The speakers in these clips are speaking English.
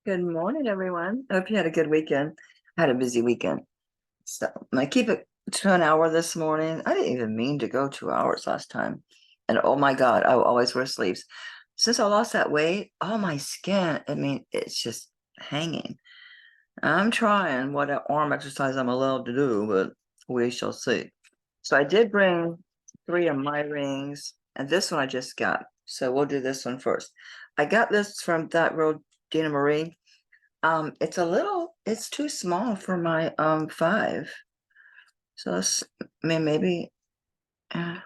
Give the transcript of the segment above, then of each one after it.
Good morning, everyone. Hope you had a good weekend. I had a busy weekend. So I keep it to an hour this morning. I didn't even mean to go 2 hours last time. And oh my God, I will always wear sleeves. Since I lost that weight, oh my skin, I mean, it's just hanging. I'm trying what arm exercise I'm allowed to do, but we shall see. So I did bring three of my rings, and this one I just got. So we'll do this one first. I got this from that real Dina Marie. It's too small for my five. So I mean, maybe uh,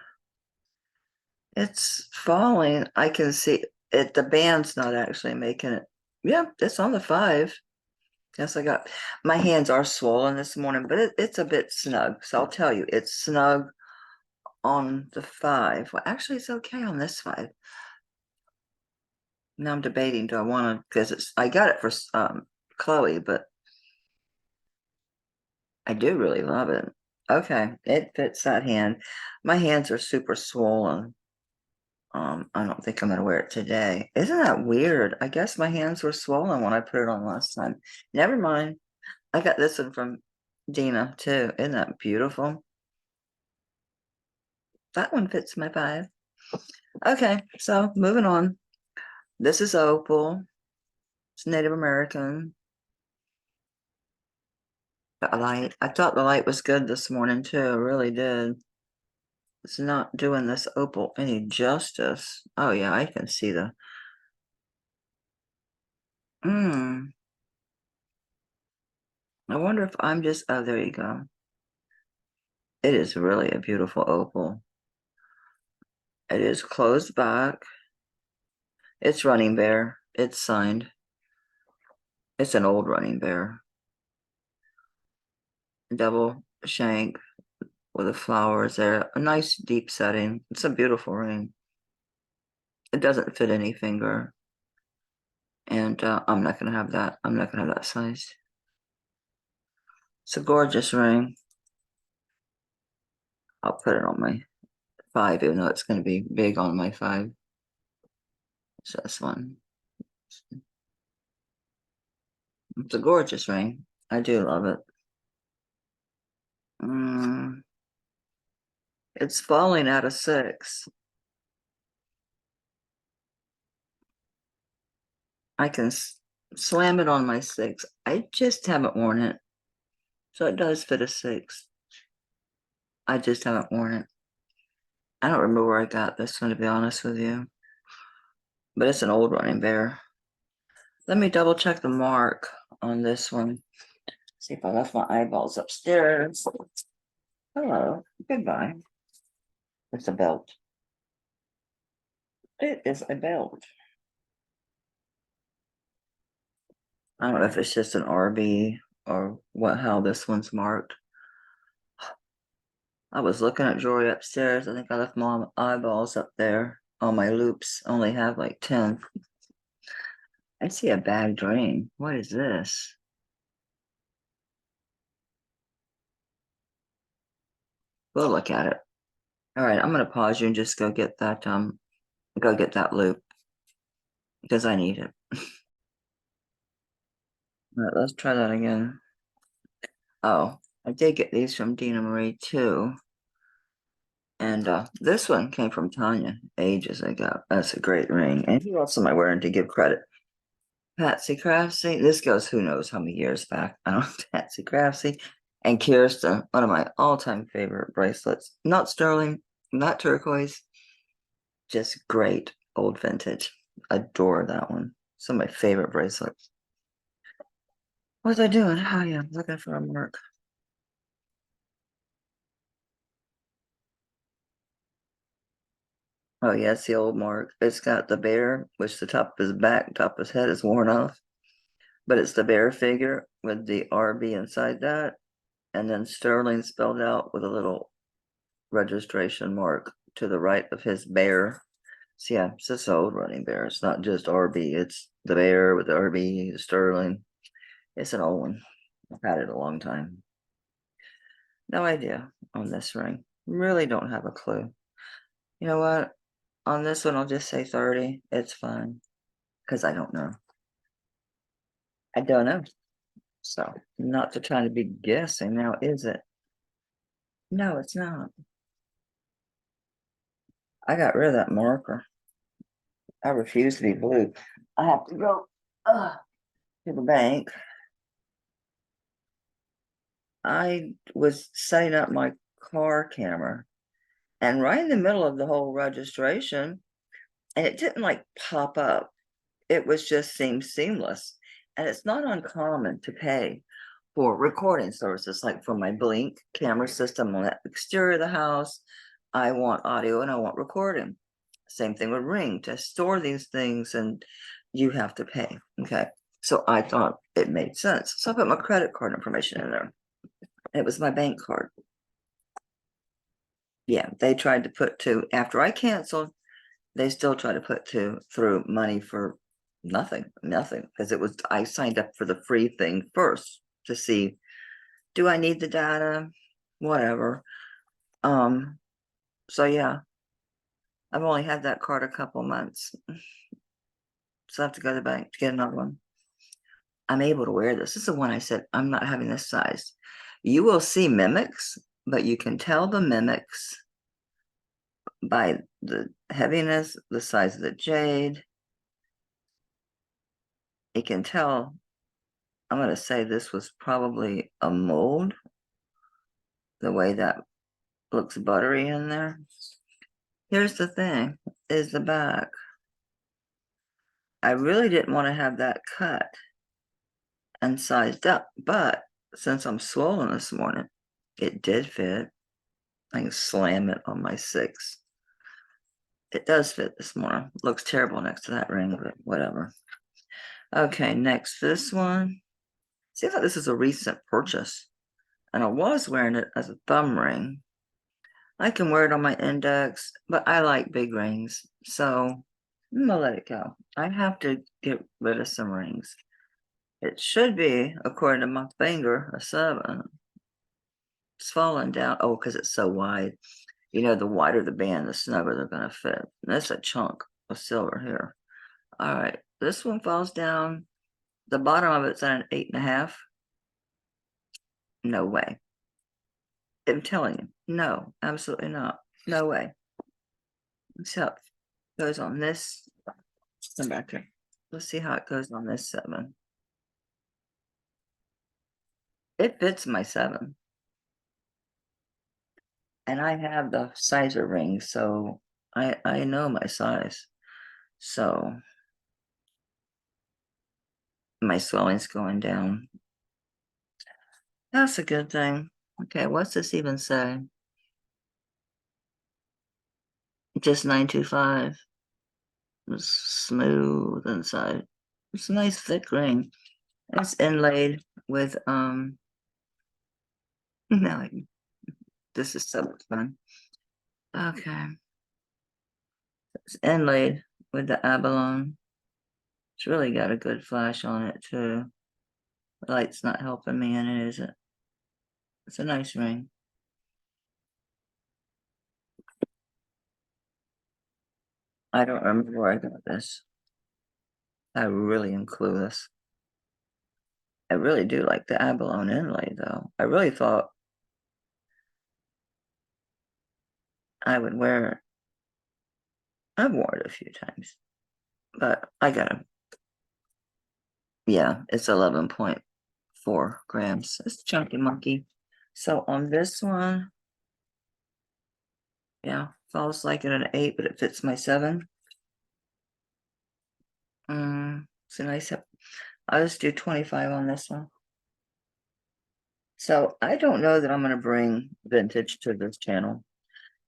it's falling. I can see it. The band's not actually making it. Yeah, it's on the five. Yes, my hands are swollen this morning, but it's a bit snug. So I'll tell you, it's snug on the five. Well, actually, it's okay on this five. Now I'm debating, do I want to, because I got it for Chloe, but I do really love it. Okay, it fits that hand. My hands are super swollen. I don't think I'm gonna wear it today. Isn't that weird? I guess my hands were swollen when I put it on last time. Never mind. I got this one from Dina too. Isn't that beautiful? That one fits my five. Okay, so moving on. This is opal. It's Native American. Got a light. I thought the light was good this morning too. I really did. It's not doing this opal any justice. Oh yeah, I can see the. Hmm. I wonder if I'm just. Oh, there you go. It is really a beautiful opal. It is closed back. It's running bear. It's signed. It's an old running bear. Double shank with the flowers there. A nice deep setting. It's a beautiful ring. It doesn't fit any finger. And I'm not gonna have that. I'm not gonna have that size. It's a gorgeous ring. I'll put it on my five, even though it's gonna be big on my five. It's this one. It's a gorgeous ring. I do love it. Mm, it's falling out of six. I can slam it on my six. I just haven't worn it. So it does fit a six. I just haven't worn it. I don't remember where I got this one, to be honest with you. But it's an old running bear. Let me double check the mark on this one. See if I left my eyeballs upstairs. Hello. Goodbye. It's a belt. It is a belt. I don't know if it's just an RB or how this one's marked. I was looking at jewelry upstairs. I think I left my eyeballs up there. All my loops only have like 10. I see a bagged ring. What is this? We'll look at it. All right, I'm gonna pause you and just go get that loop because I need it. All right, let's try that again. Oh, I did get these from Dina Marie too. And this one came from Tanya ages ago. That's a great ring. And who else am I wearing to give credit? Patsy Craftsy. This goes who knows how many years back. I don't Patsy Craftsy. And Kirsten, one of my all-time favorite bracelets. Not sterling, not turquoise, just great old vintage. Adore that one. Some of my favorite bracelets. What was I doing? Oh yeah, I'm looking for a mark. Oh yeah, it's the old mark. It's got the bear, which the top of his back, top of his head is worn off. But it's the bear figure with the RB inside that, and then sterling spelled out with a little registration mark to the right of his bear. So yeah, it's this old running bear. It's not just RB, it's the bear with the RB, the sterling. It's an old one. I've had it a long time. No idea on this ring. Really don't have a clue. You know what? On this one, I'll just say 30. It's fine. Because I don't know. I don't know. So, not to try to be guessing now, is it? No, it's not. I got rid of that marker. I refuse to be blue. I have to go to the bank. I was setting up my car camera, and right in the middle of the whole registration, and it didn't like pop up. It was just seemed seamless. And it's not uncommon to pay for recording services, like for my Blink camera system on the exterior of the house. I want audio and I want recording. Same thing with Ring. To store these things, and you have to pay. Okay. So I thought it made sense. So I put my credit card information in there. It was my bank card. Yeah, they tried to put to, after I canceled, they still try to put through money for nothing, because it was, I signed up for the free thing first to see, do I need the data? Whatever. So yeah, I've only had that card a couple months. So I have to go to the bank to get another one. I'm able to wear this. This is the one I said, I'm not having this size. You will see mimics, but you can tell the mimics by the heaviness, the size of the jade. You can tell, I'm going to say this was probably a mold, the way that looks buttery in there. Here's the thing, is the back. I really didn't want to have that cut and sized up, but since I'm swollen this morning, it did fit. I can slam it on my 6. It does fit this morning. Looks terrible next to that ring, but whatever. Okay, next, this one. Seems like this is a recent purchase, and I was wearing it as a thumb ring. I can wear it on my index, but I like big rings, so I'm gonna let it go. I have to get rid of some rings. It should be, according to my finger, a 7. It's falling down. Oh, because it's so wide. You know, the wider the band, the snugger they're gonna fit. And that's a chunk of silver here. All right, this one falls down. The bottom of it's at an 8.5. No way. I'm telling you, no, absolutely not. No way. So goes on this. Come back here. Let's see how it goes on this 7. It fits my 7. And I have the sizer ring, so I know my size. So my swelling's going down. That's a good thing. Okay, what's this even say? Just 925. It's smooth inside. It's a nice thick ring. It's inlaid with no, this is so much fun. Okay. It's inlaid with the abalone. It's really got a good flash on it too. The light's not helping me in it, is it? It's a nice ring. I don't remember where I got this. I really am clueless. I really do like the abalone inlay though. I really thought I would wear it. I've worn it a few times, but I gotta, yeah, it's 11.4 grams. It's chunky monkey. So on this one, yeah, falls like at an 8, but it fits my 7. It's a nice, I'll just do 25 on this one. So I don't know that I'm gonna bring vintage to this channel.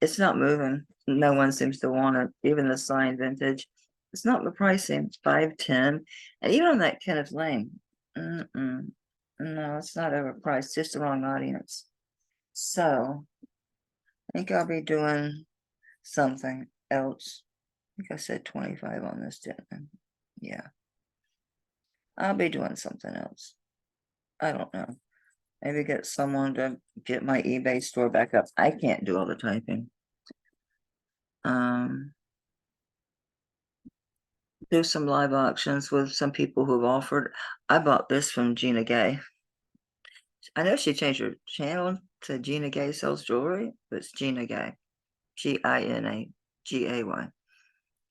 It's not moving. No one seems to want it. Even the signed vintage. It's not the pricing. 510. And even on that Kenneth Lane. No, it's not overpriced. Just the wrong audience. So I think I'll be doing something else. I think I said 25 on this, didn't I? Yeah. I'll be doing something else. I don't know. Maybe get someone to get my eBay store back up. I can't do all the typing. do some live auctions with some people who've offered. I bought this from Gina Gay. I know she changed her channel to Gina Gay Sells Jewelry, but it's Gina Gay, Ginagay.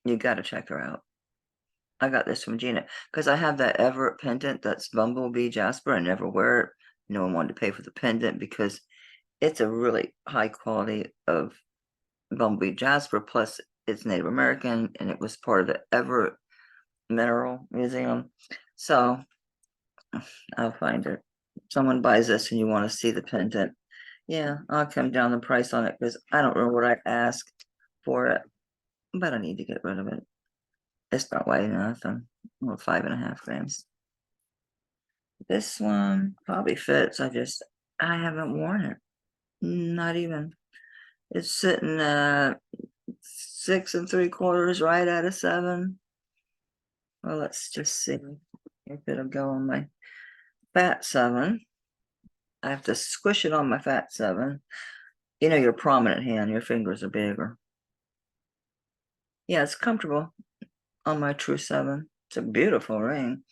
You got to check her out. I got this from Gina because I have that Everett pendant that's Bumblebee Jasper. I never wear it. No one wanted to pay for the pendant because it's a really high quality of Bumblebee Jasper. Plus, it's Native American and it was part of the Everett Mineral Museum. So I'll find it. Someone buys this and you want to see the pendant. Yeah, I'll come down the price on it because I don't know what I asked for it, but I need to get rid of it. It's not weighing nothing. Well, 5.5 grams. This one probably fits. I haven't worn it. Not even. It's sitting at 6 3/4, right out of 7. Well, let's just see if it'll go on my fat 7. I have to squish it on my fat 7. You know, your prominent hand, your fingers are bigger. Yeah, it's comfortable on my true 7. It's a beautiful ring.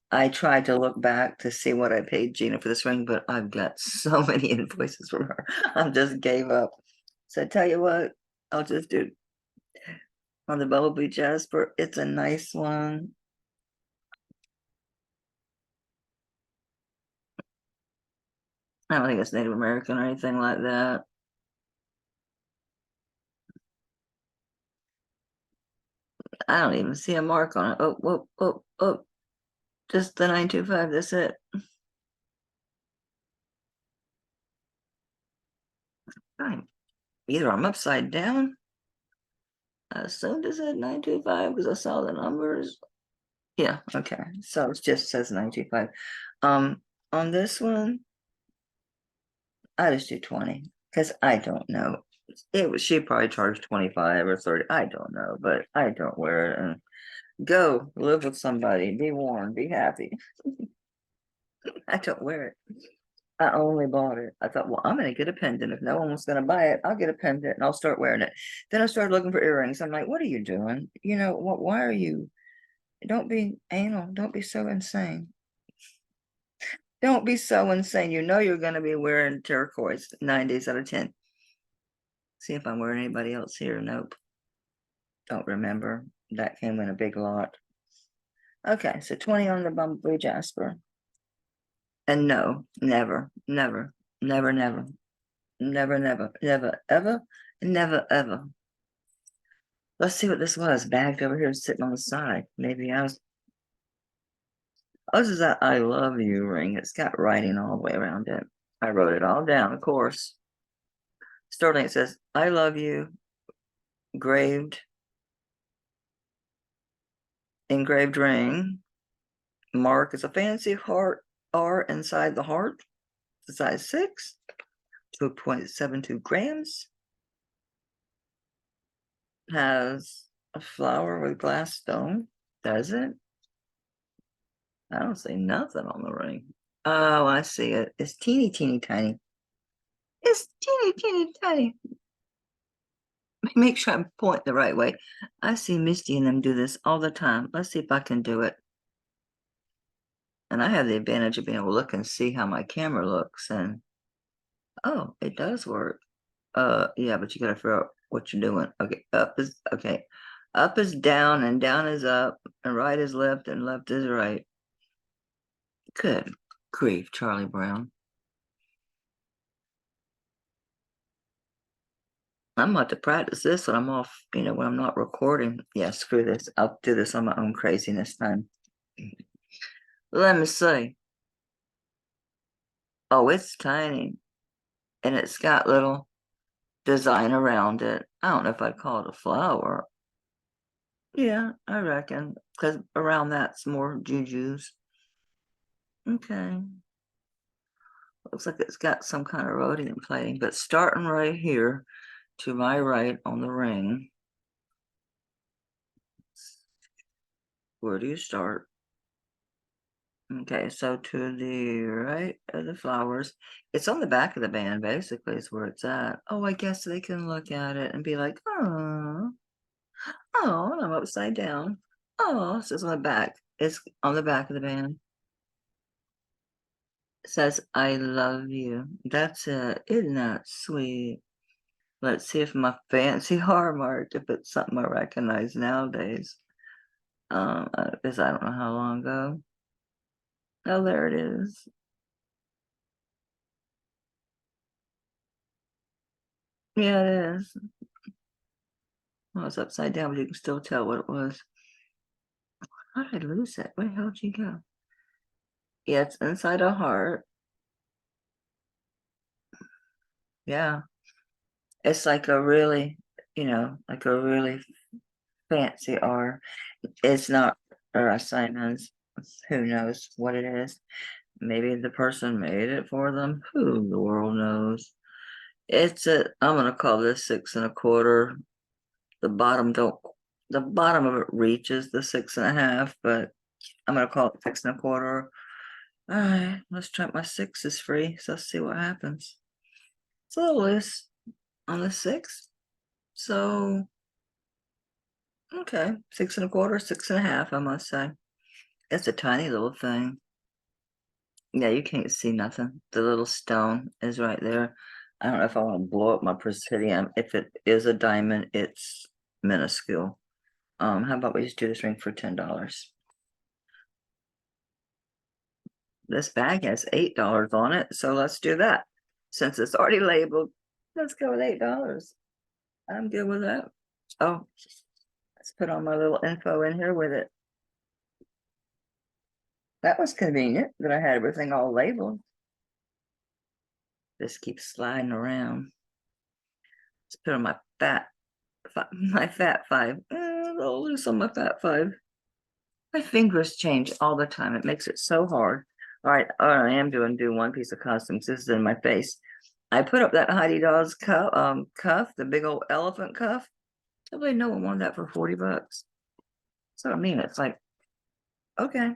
I tried to look back to see what I paid Gina for this ring, but I've got so many invoices from her. I just gave up. So I tell you what, I'll just do on the Bumblebee Jasper. It's a nice one. I don't think it's Native American or anything like that. I don't even see a mark on it. Oh, oh, oh, oh. Just the 925, that's it. Either I'm upside down. I assumed it said 925 because I saw the numbers. Yeah, okay. So it just says 925. On this one, I just do 20 because I don't know. She probably charged 25 or 30. I don't know, but I don't wear it. And go live with somebody, be warm, be happy. I don't wear it. I only bought it. I thought, well, I'm gonna get a pendant. If no one was gonna buy it, I'll get a pendant and I'll start wearing it. Then I started looking for earrings. I'm like, what are you doing? You know, what why are you don't be anal, don't be so insane. Don't be so insane. You know you're gonna be wearing turquoise 9 days out of 10. See if I'm wearing anybody else here. Nope. Don't remember. That came in a big lot. Okay, so 20 on the Bumblebee Jasper. And no, never, never, never, never, never, never, never, ever, never, ever. Let's see what this was. Bagged over here, sitting on the side. Maybe I was. Oh, this is that I love you ring. It's got writing all the way around it. I wrote it all down, of course. Sterling, it says, I love you, engraved ring. Mark is a fancy heart R inside the heart. The size 6, 2.72 grams. Has a flower with glass stone. Does it? I don't see nothing on the ring. Oh, I see it. It's teeny, teeny, tiny. It's teeny, teeny, tiny. Make sure I'm pointing the right way. I see Misty and them do this all the time. Let's see if I can do it. And I have the advantage of being able to look and see how my camera looks. And oh, it does work. Yeah, but you gotta figure out what you're doing. Okay, up is down and down is up and right is left and left is right. Good grief, Charlie Brown. I'm about to practice this when I'm off, when I'm not recording. Yeah, screw this. I'll do this on my own craziness time. Let me see. Oh, it's tiny. And it's got little design around it. I don't know if I'd call it a flower. Yeah, I reckon. Because around that's more jujus. Okay. Looks like it's got some kind of rhodium plating, but starting right here to my right on the ring. Where do you start? Okay, so to the right of the flowers, it's on the back of the band, basically, is where it's at. Oh, I guess they can look at it and be like, oh, and I'm upside down. Oh, it says on the back. It's on the back of the band. It says, I love you. That's it. Isn't that sweet? Let's see if my fancy Hallmark, if it's something I recognize nowadays. Because I don't know how long ago. Oh, there it is. Yeah, it is. Well, it's upside down, but you can still tell what it was. How did I lose it? Where the hell did you go? Yeah, it's inside a heart. Yeah. It's like a really, like a really fancy R. It's not a Simon's. Who knows what it is? Maybe the person made it for them. Who the world knows? I'm gonna call this 6 1/4. The bottom don't, the bottom of it reaches the 6 1/2, but I'm gonna call it 6 1/4. All right, let's try my 6 is free, so let's see what happens. It's a little loose on the 6. So, okay, 6 1/4, 6 1/2, I must say. It's a tiny little thing. Yeah, you can't see nothing. The little stone is right there. I don't know if I want to blow up my Presidium. If it is a diamond, it's minuscule. How about we just do this ring for $10? This bag has $8 on it, so let's do that. Since it's already labeled, let's go with $8. I'm good with that. Oh, let's put all my little info in here with it. That was convenient that I had everything all labeled. This keeps sliding around. Let's put on my fat five. A little loose on my fat five. My fingers change all the time. It makes it so hard. All right, I am do one piece of costumes. This is in my face. I put up that Heidi Dawes cuff, the big old elephant cuff. Nobody no one wanted that for $40. So I mean, it's like, okay.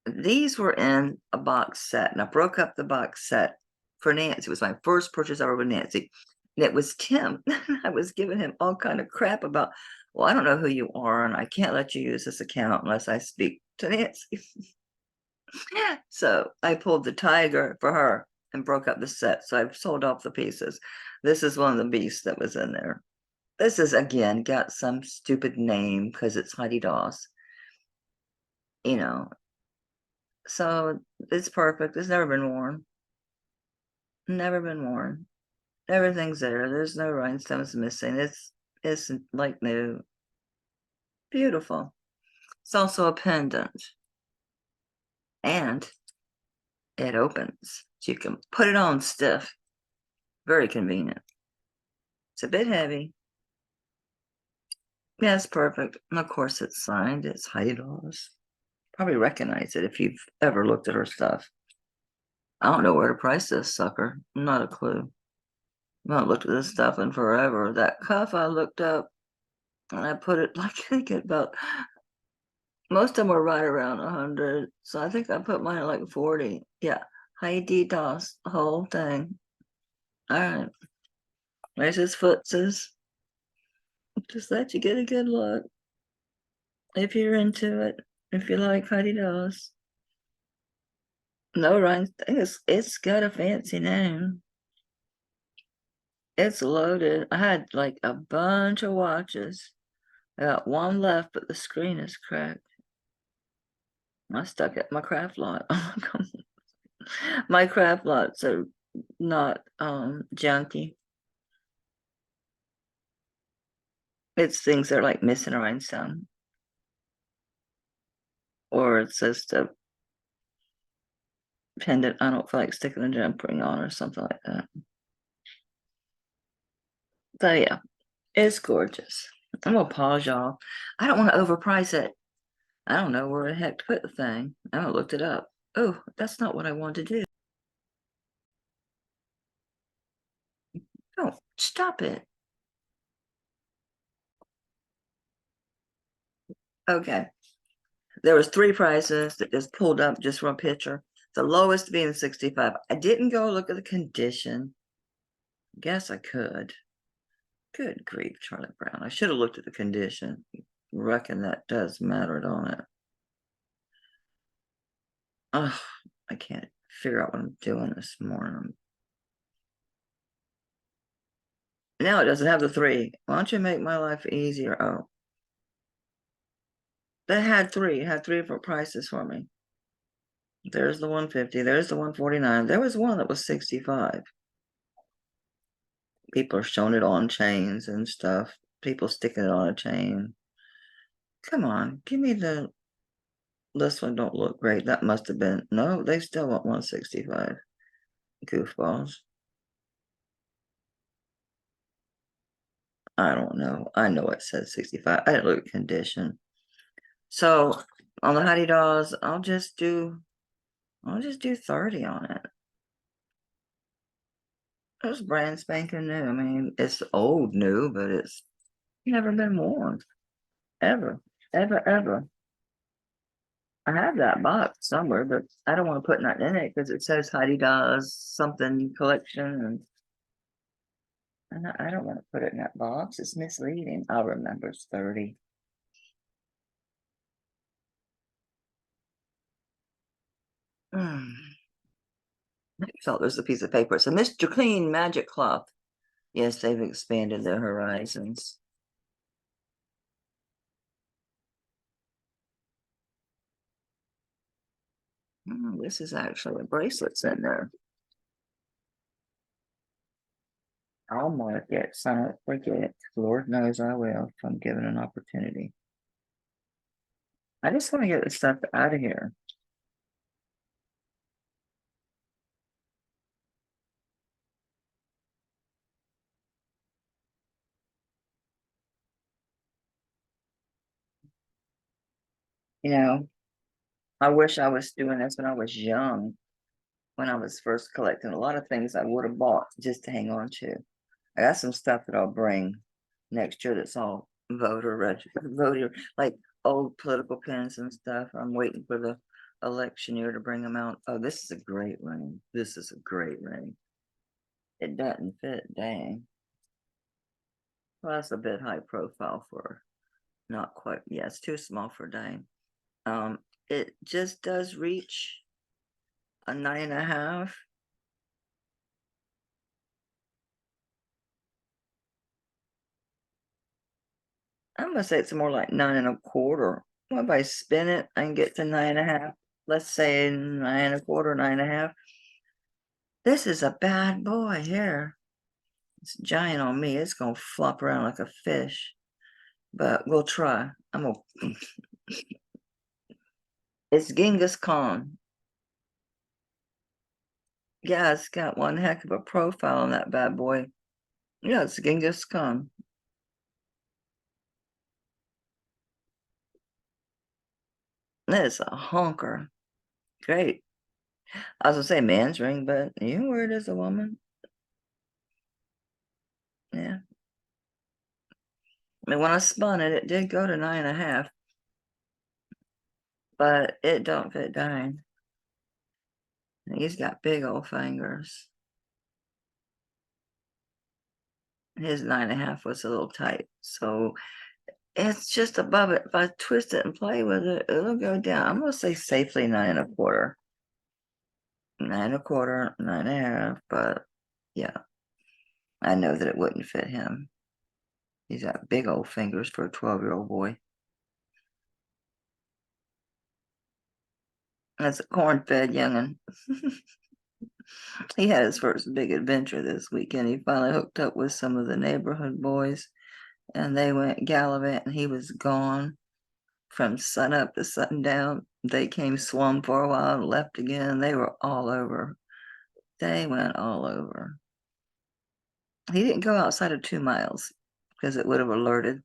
These were in a box set, and I broke up the box set for Nancy. It was my first purchase ever with Nancy. And it was Tim. I was giving him all kind of crap about, well, I don't know who you are, and I can't let you use this account unless I speak to Nancy. So I pulled the tiger for her and broke up the set. So I've sold off the pieces. This is one of the beasts that was in there. This is again got some stupid name because it's Heidi Dawes. You know, so it's perfect. It's never been worn. Never been worn. Everything's there. There's no rhinestones missing. It's like new. Beautiful. It's also a pendant. And it opens. So you can put it on stiff. Very convenient. It's a bit heavy. Yeah, it's perfect. And of course it's signed. It's Heidi Dawes. Probably recognize it if you've ever looked at her stuff. I don't know where to price this sucker. Not a clue. I haven't looked at this stuff in forever. That cuff I looked up and I put it like I think about most of them were right around 100. So I think I put mine at like 40. Yeah. Heidi Dawes, the whole thing. All right. There's his footses. Just let you get a good look. If you're into it. If you like Heidi Dawes. No rhyme. It's got a fancy name. It's loaded. I had like a bunch of watches. I got one left, but the screen is cracked. I stuck at my craft lot. My craft lots are not junky. It's things that are like missing a rhinestone. Or it's just a pendant I don't feel like sticking a jump ring on or something like that. So yeah, it's gorgeous. I'm gonna pause y'all. I don't want to overprice it. I don't know where the heck to put the thing. I haven't looked it up. Oh, that's not what I wanted to do. Oh, stop it. Okay. There was 3 prices that just pulled up just from a picture. The lowest being 65. I didn't go look at the condition. Guess I could. Good grief, Charlie Brown. I should have looked at the condition. reckon that does matter, don't it? Oh, I can't figure out what I'm doing this morning. Now it doesn't have the three. Why don't you make my life easier? Oh, that had three. It had three different prices for me. There's the 150. There's the 149. There was one that was 65. People are showing it on chains and stuff. People sticking it on a chain. Come on, give me the. This one don't look great. That must have been. No, they still want 165. Goofballs. I don't know. I know it says 65. I didn't look at condition. So on the Hottie Dolls, I'll just do 30 on it. It was brand spanking new. I mean, it's old new, but it's never been worn. Ever. Ever, ever. I have that box somewhere, but I don't want to put nothing in it because it says Heidi Does something collection, and I don't want to put it in that box. It's misleading. I'll remember it's 30. So there's a piece of paper. So Mr. Clean Magic Cloth. Yes, they've expanded their horizons. This is actually a bracelets in there. I'll mark it, sign it, forget. Lord knows I will if I'm given an opportunity. I just want to get this stuff out of here. You know, I wish I was doing this when I was young, when I was first collecting. A lot of things I would have bought just to hang on to. I got some stuff that I'll bring next year that's all voter, like old political pins and stuff. I'm waiting for the election year to bring them out. Oh, this is a great ring. This is a great ring. It doesn't fit, dang. Well, that's a bit high profile for not quite. Yeah, it's too small for dang. It just does reach a 9.5. I'm gonna say it's more like 9.25. Well, if I spin it, I can get to 9.5. Let's say 9.25, 9.5. This is a bad boy here. It's giant on me. It's gonna flop around like a fish. But we'll try. It's Genghis Khan. Yeah, it's got one heck of a profile on that bad boy. Yeah, it's Genghis Khan. That is a honker. Great. I was gonna say man's ring, but you can wear it as a woman. Yeah. I mean, when I spun it, it did go to 9.5, but it don't fit Dine. He's got big old fingers. His 9.5 was a little tight, so it's just above it. If I twist it and play with it, it'll go down. I'm gonna say safely 9.25. 9.25, 9.5, but yeah, I know that it wouldn't fit him. He's got big old fingers for a 12-year-old boy. That's a corn-fed youngin'. He had his first big adventure this weekend. He finally hooked up with some of the neighborhood boys, and they went gallivanting. He was gone from sun up to sundown. They came swum for a while and left again. They were all over. They went all over. He didn't go outside of 2 miles because it would have alerted.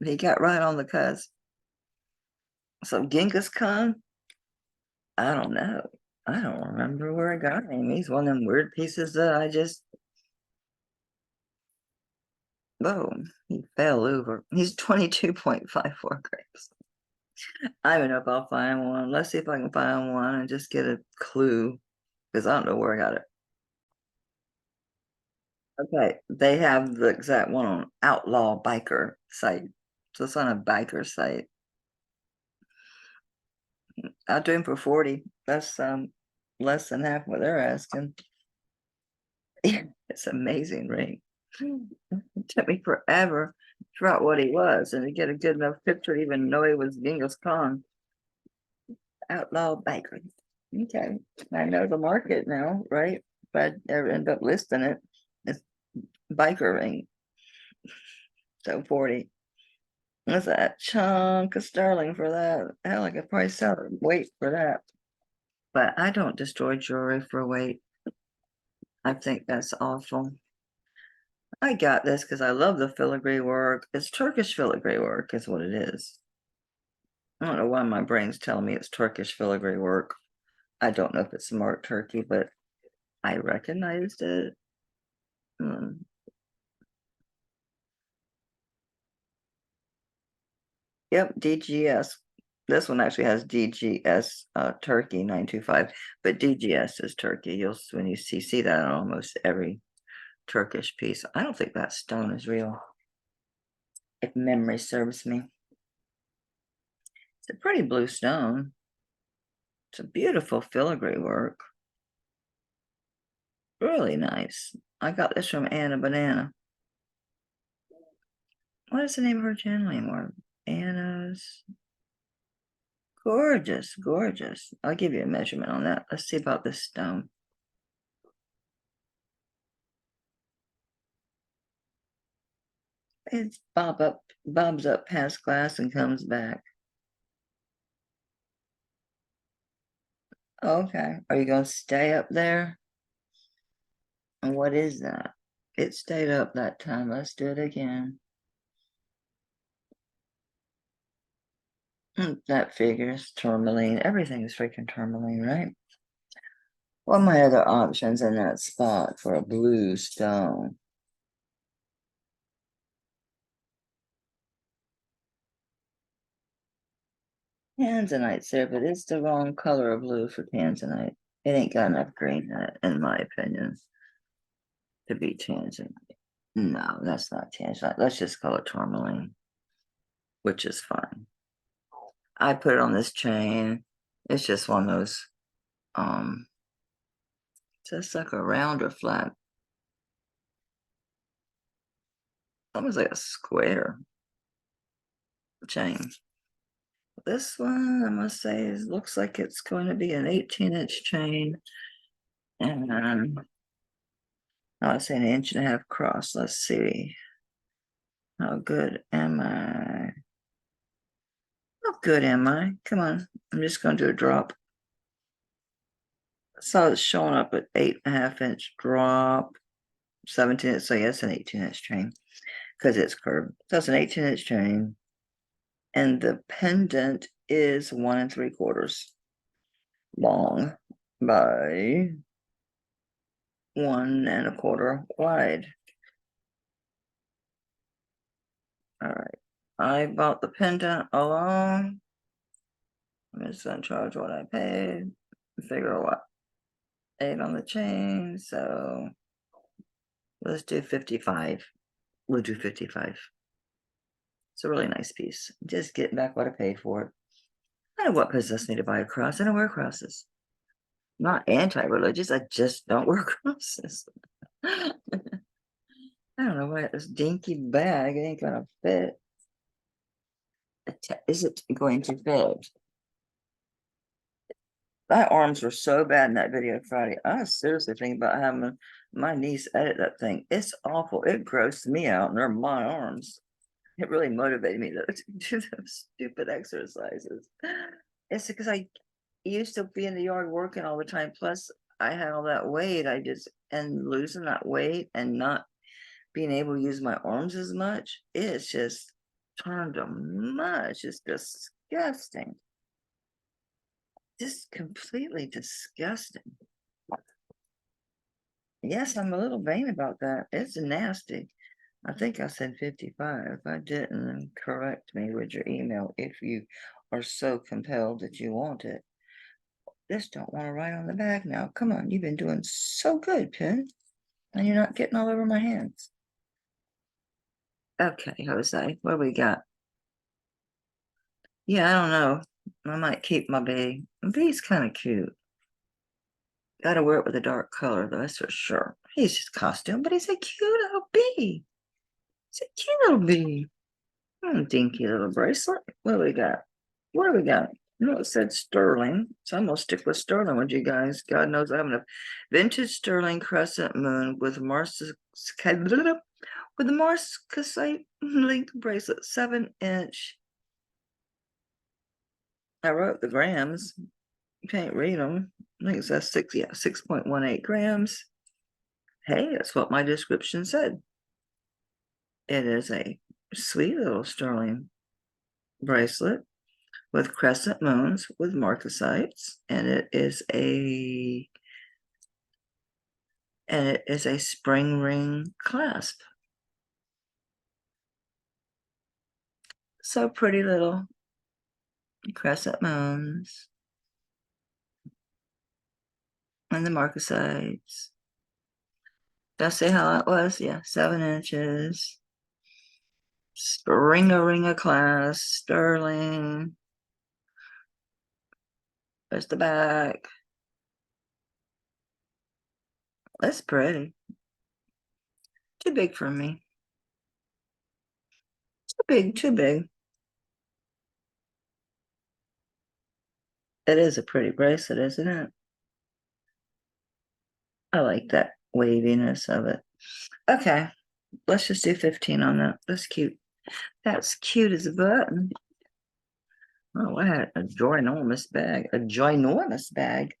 He got right on the cusp. So Genghis Khan, I don't know. I don't remember where I got him. He's one of them weird pieces that I just, boom, he fell over. He's 22.54 grams. I don't know if I'll find one. Let's see if I can find one and just get a clue because I don't know where I got it. Okay, they have the exact one on Outlaw Biker site. So it's on a biker site. I'll do him for 40. That's less than half what they're asking. It's amazing ring. It took me forever to figure out what he was and to get a good enough picture to even know he was Genghis Khan. Outlaw biker. Okay. I know the market now, right? If I ever end up listing it, it's biker ring. So 40. What's that chunk of sterling for that? Hell, I could probably sell it. Weight for that. But I don't destroy jewelry for weight. I think that's awful. I got this because I love the filigree work. It's Turkish filigree work, is what it is. I don't know why my brain's telling me it's Turkish filigree work. I don't know if it's smart Turkey, but I recognized it. Hmm. Yep, DGS. This one actually has DGS Turkey 925, but DGS is Turkey. You'll when you see that on almost every Turkish piece. I don't think that stone is real, if memory serves me. It's a pretty blue stone. It's a beautiful filigree work. Really nice. I got this from Anna Banana. What is the name of her channel anymore? Anna's. Gorgeous, gorgeous. I'll give you a measurement on that. Let's see about this stone. It's bobs up past glass and comes back. Okay. Are you gonna stay up there? And what is that? It stayed up that time. Let's do it again. That figures tourmaline. Everything's freaking tourmaline, right? What are my other options in that spot for a blue stone? Tanzanite's there, but it's the wrong color of blue for tanzanite. It ain't got enough green in it, in my opinion, to be tanzanite. No, that's not tanzanite. Let's just call it tourmaline, which is fine. I put it on this chain. It's just one of those, um, just like a round or flat. Almost like a square chain. This one, I must say, looks like it's going to be an 18-inch chain. And I would say an inch and a half cross. Let's see. How good am I? How good am I? Come on. I'm just going to do a drop. So it's showing up at 8.5-inch drop, 17. So yes, an 18-inch chain because it's curved. So it's an 18-inch chain. And the pendant is 1 3/4 long by 1 1/4 wide. All right. I bought the pendant alone. I'm just gonna charge what I paid. Figure what 8 on the chain. So let's do 55. We'll do 55. It's a really nice piece. Just getting back what I paid for it. I don't know what possessed me to buy a cross. I don't wear crosses. I'm not anti-religious. I just don't wear crosses. I don't know why this dinky bag ain't gonna fit. Is it going to fit? My arms were so bad in that video Friday. I was seriously thinking about having my niece edit that thing. It's awful. It grossed me out, and they're my arms. It really motivated me to do those stupid exercises. It's because I used to be in the yard working all the time. Plus, I had all that weight. And losing that weight and not being able to use my arms as much, it's just turned to mush. It's disgusting. Just completely disgusting. Yes, I'm a little vain about that. It's nasty. I think I said 55. If I didn't, then correct me with your email if you are so compelled that you want it. This don't want to write on the back now. Come on, you've been doing so good, Pin. And you're not getting all over my hands. Okay, Jose, what do we got? Yeah, I don't know. I might keep my bee. My bee's kind of cute. Gotta wear it with a dark color, though, that's for sure. He's just costume, but he's a cute little bee. He's a cute little bee. Dinky little bracelet. What do we got? What do we got? No, it said sterling, so I'm gonna stick with sterling with you guys. God knows I have enough. Vintage sterling crescent moon with with the marcasite link bracelet, 7 inch. I wrote the grams. You can't read them. I think it says 6.18 grams. Hey, that's what my description said. It is a sweet little sterling bracelet with crescent moons with marcasites, and it is a spring ring clasp. So pretty little crescent moons and the marcasites. Did I say how it was? Yeah, 7 inches. Spring-a-ring-a class, sterling. There's the back. That's pretty. Too big for me. Too big, too big. It is a pretty bracelet, isn't it? I like that waviness of it. Okay, let's just do 15 on that. That's cute. That's cute as a button. Oh, I had a ginormous bag. A ginormous bag.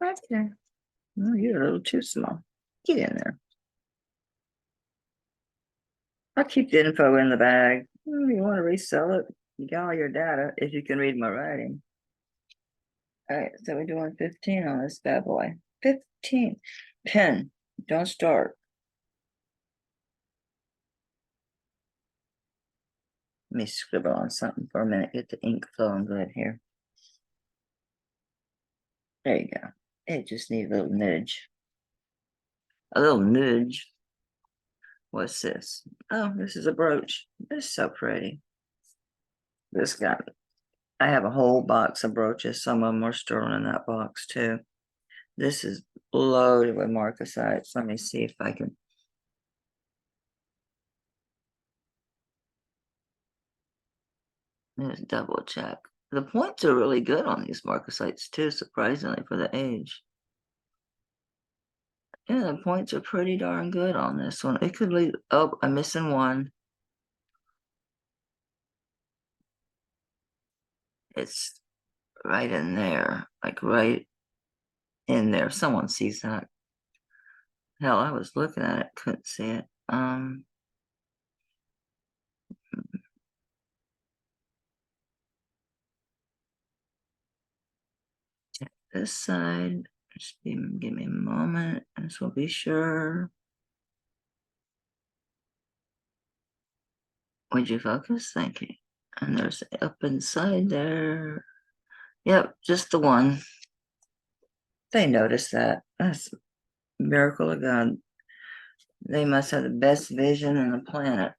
Right there. Oh, you're a little too small. Get in there. I'll keep the info in the bag. You want to resell it? You got all your data if you can read my writing. All right, so we're doing 15 on this bad boy. 15. Pen. Don't start. Let me scribble on something for a minute. Get the ink flowing good here. There you go. It just needs a little nudge. A little nudge. What's this? Oh, this is a brooch. This is so pretty. This guy. I have a whole box of brooches. Some of them are sterling in that box too. This is loaded with marcasites. Let me see if I can. Let's double check. The points are really good on these marcasites too, surprisingly for the age. Yeah, the points are pretty darn good on this one. It could leave. Oh, I'm missing one. It's right in there, like right in there. Someone sees that. Hell, I was looking at it, couldn't see it. Check this side. Just give me a moment. This will be sure. Would you focus? Thank you. And there's up inside there. Yep, just the one. They noticed that. That's a miracle of God. They must have the best vision on the planet.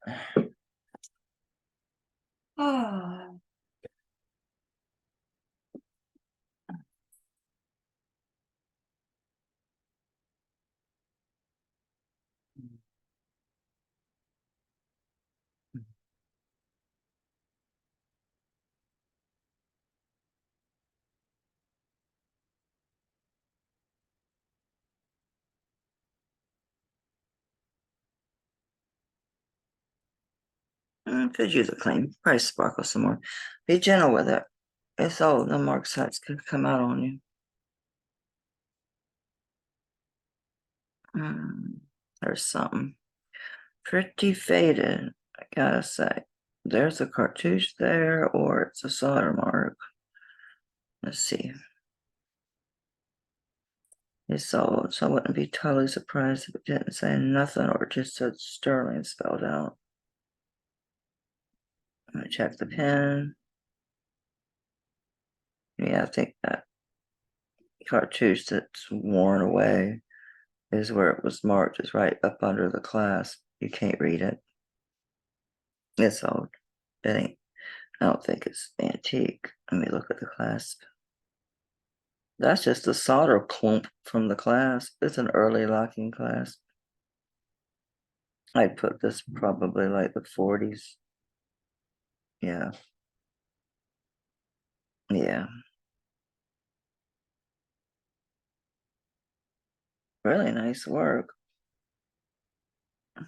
Oh. Could use a clean. Probably sparkle some more. Be gentle with it. It's all the mark sites could come out on you. There's something pretty faded, I gotta say. There's a cartouche there, or it's a solder mark. Let's see. It's sold, so I wouldn't be totally surprised if it didn't say nothing or just said sterling spelled out. Let me check the pen. Yeah, I think that cartouche that's worn away is where it was marked, is right up under the clasp. You can't read it. It's old. It ain't. I don't think it's antique. Let me look at the clasp. That's just a solder clump from the clasp. It's an early locking clasp. I'd put this probably like the 40s. Yeah. Yeah. Really nice work. Let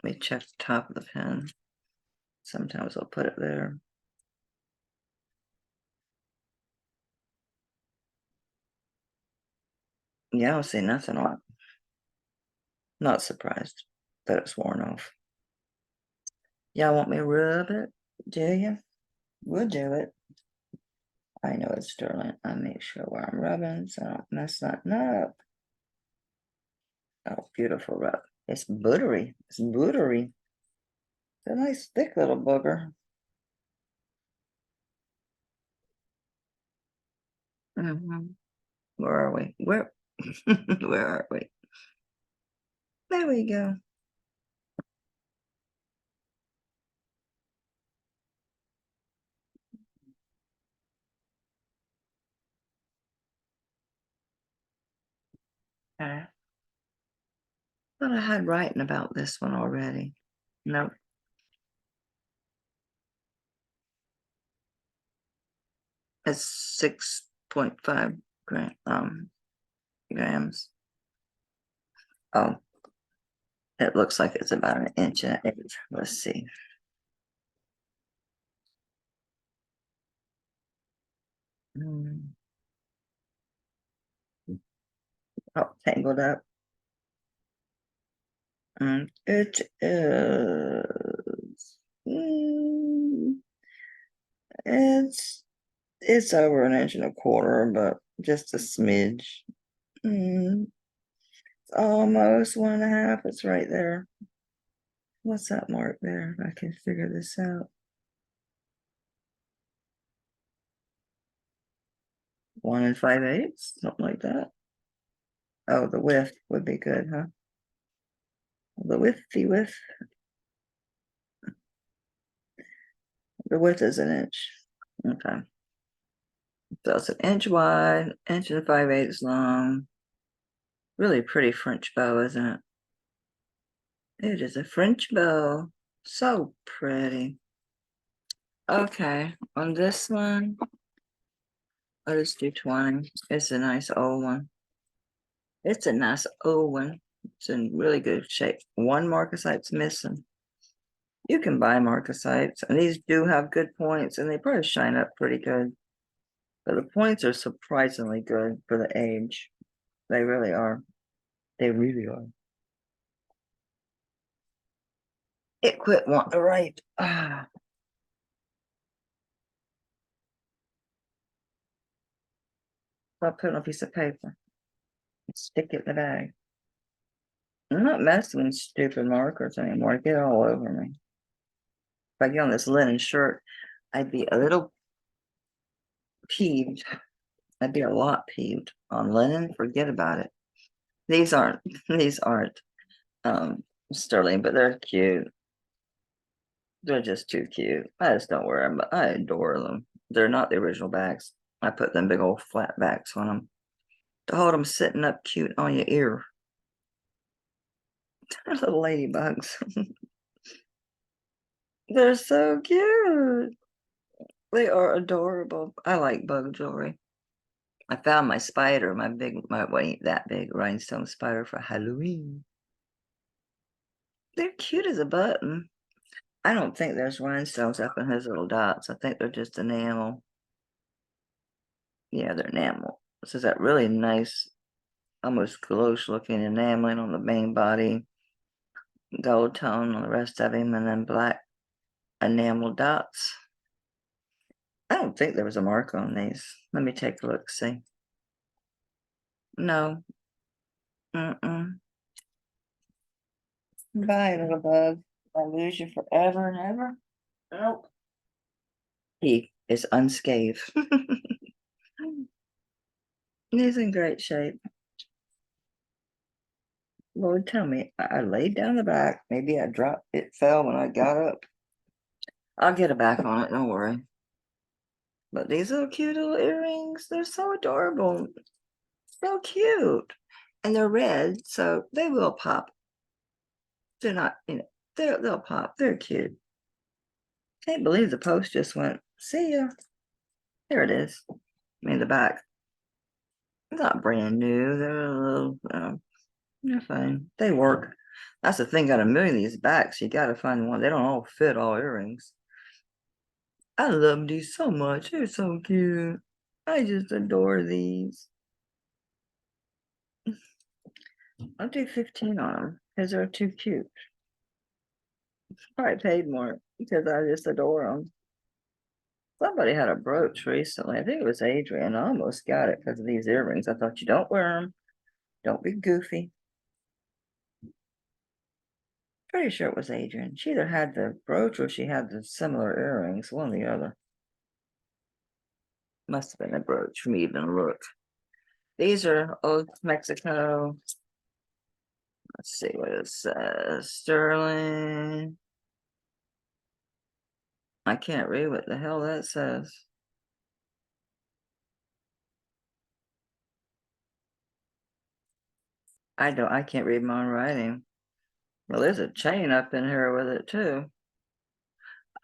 me check the top of the pen. Sometimes I'll put it there. Yeah, I don't see nothing on it. Not surprised that it's worn off. Y'all want me to rub it? Do you? We'll do it. I know it's sterling. I make sure where I'm rubbing so I don't mess nothing up. Oh, beautiful rub. It's buttery. It's buttery. It's a nice thick little booger. Where are we? Where where are we? There we go. I thought I had writing about this one already. Nope. It's 6.5 grams. Oh, it looks like it's about an inch and an eighth. Let's see. Mm. Oh, tangled up. It is. It's over an inch and a quarter, but just a smidge. Mm, it's almost 1.5. It's right there. What's that mark there? I can figure this out. 1 5/8, something like that. Oh, the width would be good, huh? The width. The width is an inch. Okay. So it's an inch wide, inch and 5/8 long. Really pretty French bow, isn't it? It is a French bow. So pretty. Okay, on this one, I'll just do 20. It's a nice old one. It's a nice old one. It's in really good shape. One marcasite's missing. You can buy marcasites, and these do have good points, and they probably shine up pretty good. But the points are surprisingly good for the age. They really are. They really are. It quit wanting to write. I'll put it on a piece of paper and stick it in the bag. I'm not messing with stupid markers anymore. They get all over me. If I get on this linen shirt, I'd be a little peeved. I'd be a lot peeved. On linen, forget about it. These aren't these aren't sterling, but they're cute. They're just too cute. I just don't wear them, but I adore them. They're not the original bags. I put them big old flat backs on them to hold them sitting up cute on your ear. They're little ladybugs. They're so cute. They are adorable. I like bug jewelry. I found my spider, my well, ain't that big rhinestone spider for Halloween. They're cute as a button. I don't think there's rhinestones up in his little dots. I think they're just enamel. Yeah, they're enamel. This is that really nice, almost galoche looking enameling on the main body, gold tone on the rest of him, and then black enamel dots. I don't think there was a mark on these. Let me take a look, see. No. Mm-mm. Bye, little bug. I lose you forever and ever. Nope. He is unscathed. He's in great shape. Lord, tell me, I laid down the back. Maybe I dropped it, fell when I got up. I'll get it back on it, don't worry. But these little cute little earrings, they're so adorable. So cute. And they're red, so they will pop. They're not, they'll pop. They're cute. Can't believe the post just went. See ya. There it is. In the back. It's not brand new. They're a little, they're fine. They work. That's the thing. Got a million of these backs. You got to find one. They don't all fit all earrings. I love these so much. They're so cute. I just adore these. I'll do 15 on them because they're too cute. Probably paid more because I just adore them. Somebody had a brooch recently. I think it was Adrian. I almost got it because of these earrings. I thought, you don't wear them. Don't be goofy. Pretty sure it was Adrian. She either had the brooch or she had the similar earrings, one or the other. Must have been a brooch for me to look. These are old Mexico. Let's see what it says. Sterling. I can't read what the hell that says. I can't read my own writing. Well, there's a chain up in here with it too.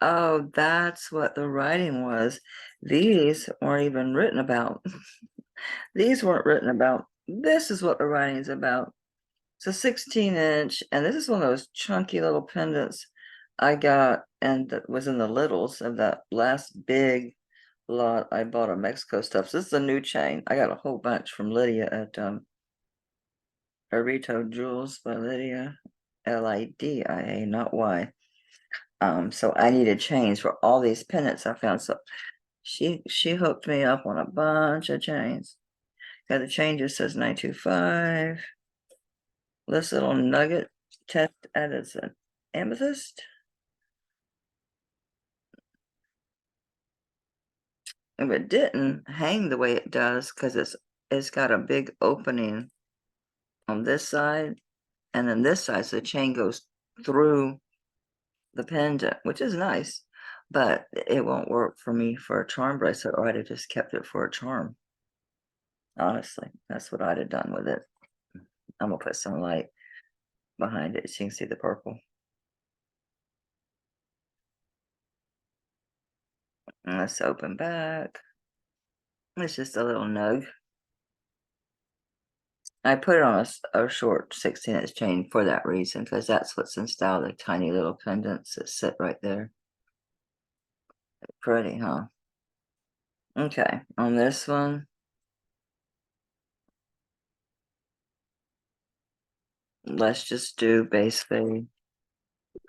Oh, that's what the writing was. These weren't even written about. These weren't written about. This is what the writing is about. It's a 16-inch, and this is one of those chunky little pendants I got, and that was in the littles of that last big lot I bought of Mexico stuff. So this is a new chain. I got a whole bunch from Lydia at Arito Jewels by Lydia, Lidia, not Y. So I needed chains for all these pendants I found. So she hooked me up on a bunch of chains. Got the chain just says 925. This little nugget test as an amethyst. If it didn't hang the way it does, because it's got a big opening on this side, and then this side, so the chain goes through the pendant, which is nice, but it won't work for me for a charm bracelet, or I'd have just kept it for a charm. Honestly, that's what I'd have done with it. I'm gonna put some light behind it so you can see the purple. And let's open back. It's just a little nug. I put it on a short 16-inch chain for that reason, because that's what's in style, the tiny little pendants that sit right there. Pretty, huh? Okay, on this one, let's just do basically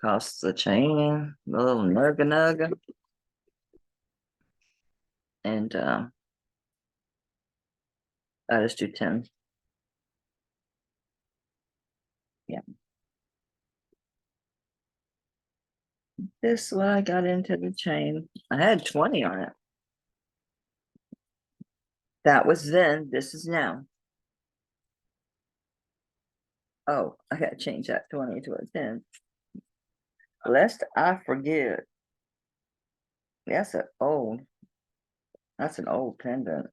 cost the chain, the little nugga nugga, and I just do 10. Yeah. This one I got into the chain. I had 20 on it. That was then, this is now. Oh, I gotta change that 20 to a 10. Lest I forget. That's an old pendant.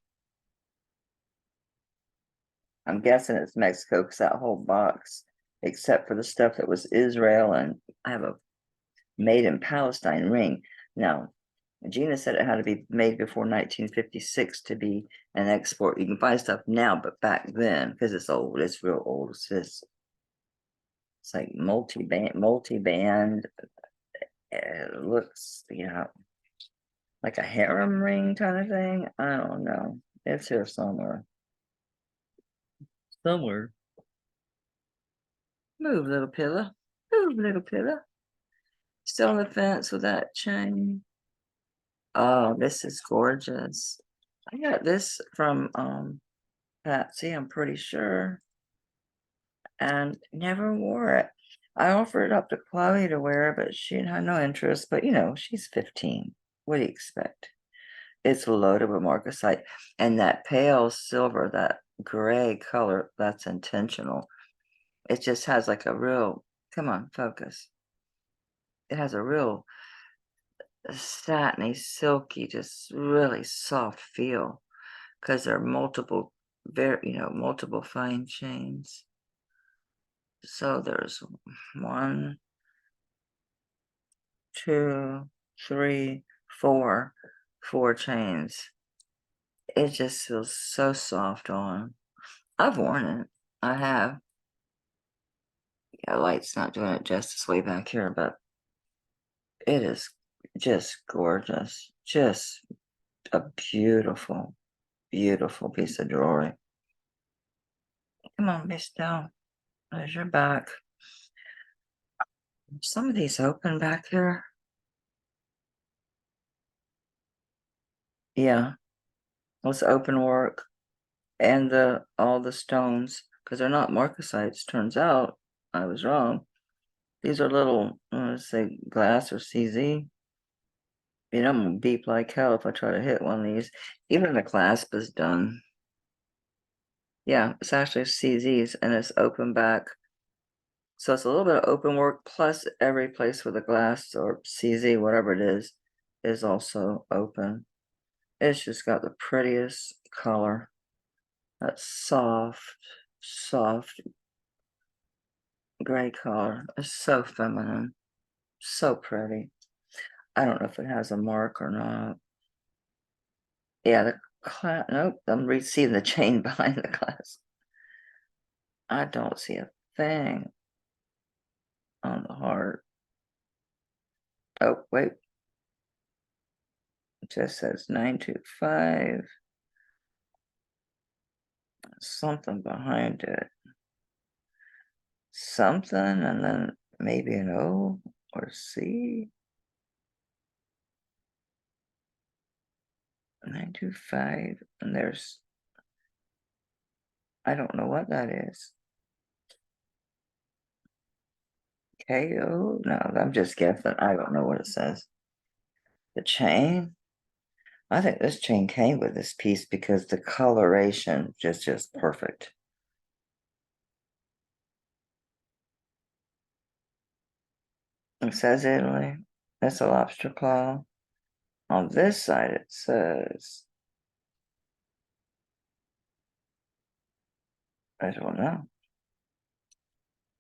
I'm guessing it's Mexico because that whole box, except for the stuff that was Israel, and I have a made in Palestine ring. Now, Gina said it had to be made before 1956 to be an export. You can find stuff now, but back then, because it's old, it's real old. It's like multi-band. It looks, like a harem ring kind of thing. I don't know. It's here somewhere. Somewhere. Move, little pillow. Move, little pillow. Still on the fence with that chain. Oh, this is gorgeous. I got this from Patsy, I'm pretty sure, and never wore it. I offered it up to Chloe to wear, but she had no interest. But she's 15. What do you expect? It's loaded with marcasite, and that pale silver, that gray color, that's intentional. It just has like a real, come on, focus. It has a real satiny, silky, just really soft feel because there are multiple, multiple fine chains. So there's one, two, three, four chains. It just feels so soft on. I've worn it. I have. Yeah, light's not doing it justice way back here, but it is just gorgeous. Just a beautiful, beautiful piece of jewelry. Come on, be still. There's your back. Some of these open back here. Yeah, it's open work and all the stones because they're not marcasites. Turns out I was wrong. These are little, let's say, glass or CZ. You know, I'm gonna beep like hell if I try to hit one of these. Even the clasp is done. Yeah, it's actually CZs and it's open back. So it's a little bit of open work plus every place where the glass or CZ, whatever it is also open. It's just got the prettiest color. That soft gray color. It's so feminine. So pretty. I don't know if it has a mark or not. Yeah, nope, I'm seeing the chain behind the glass. I don't see a thing on the heart. Oh, wait. It just says 925. Something behind it. Something, and then maybe an O or C. 925, and there's, I don't know what that is. KO? No, I'm just guessing. I don't know what it says. The chain? I think this chain came with this piece because the coloration just perfect. It says Italy. That's a lobster claw. On this side, it says, I don't know.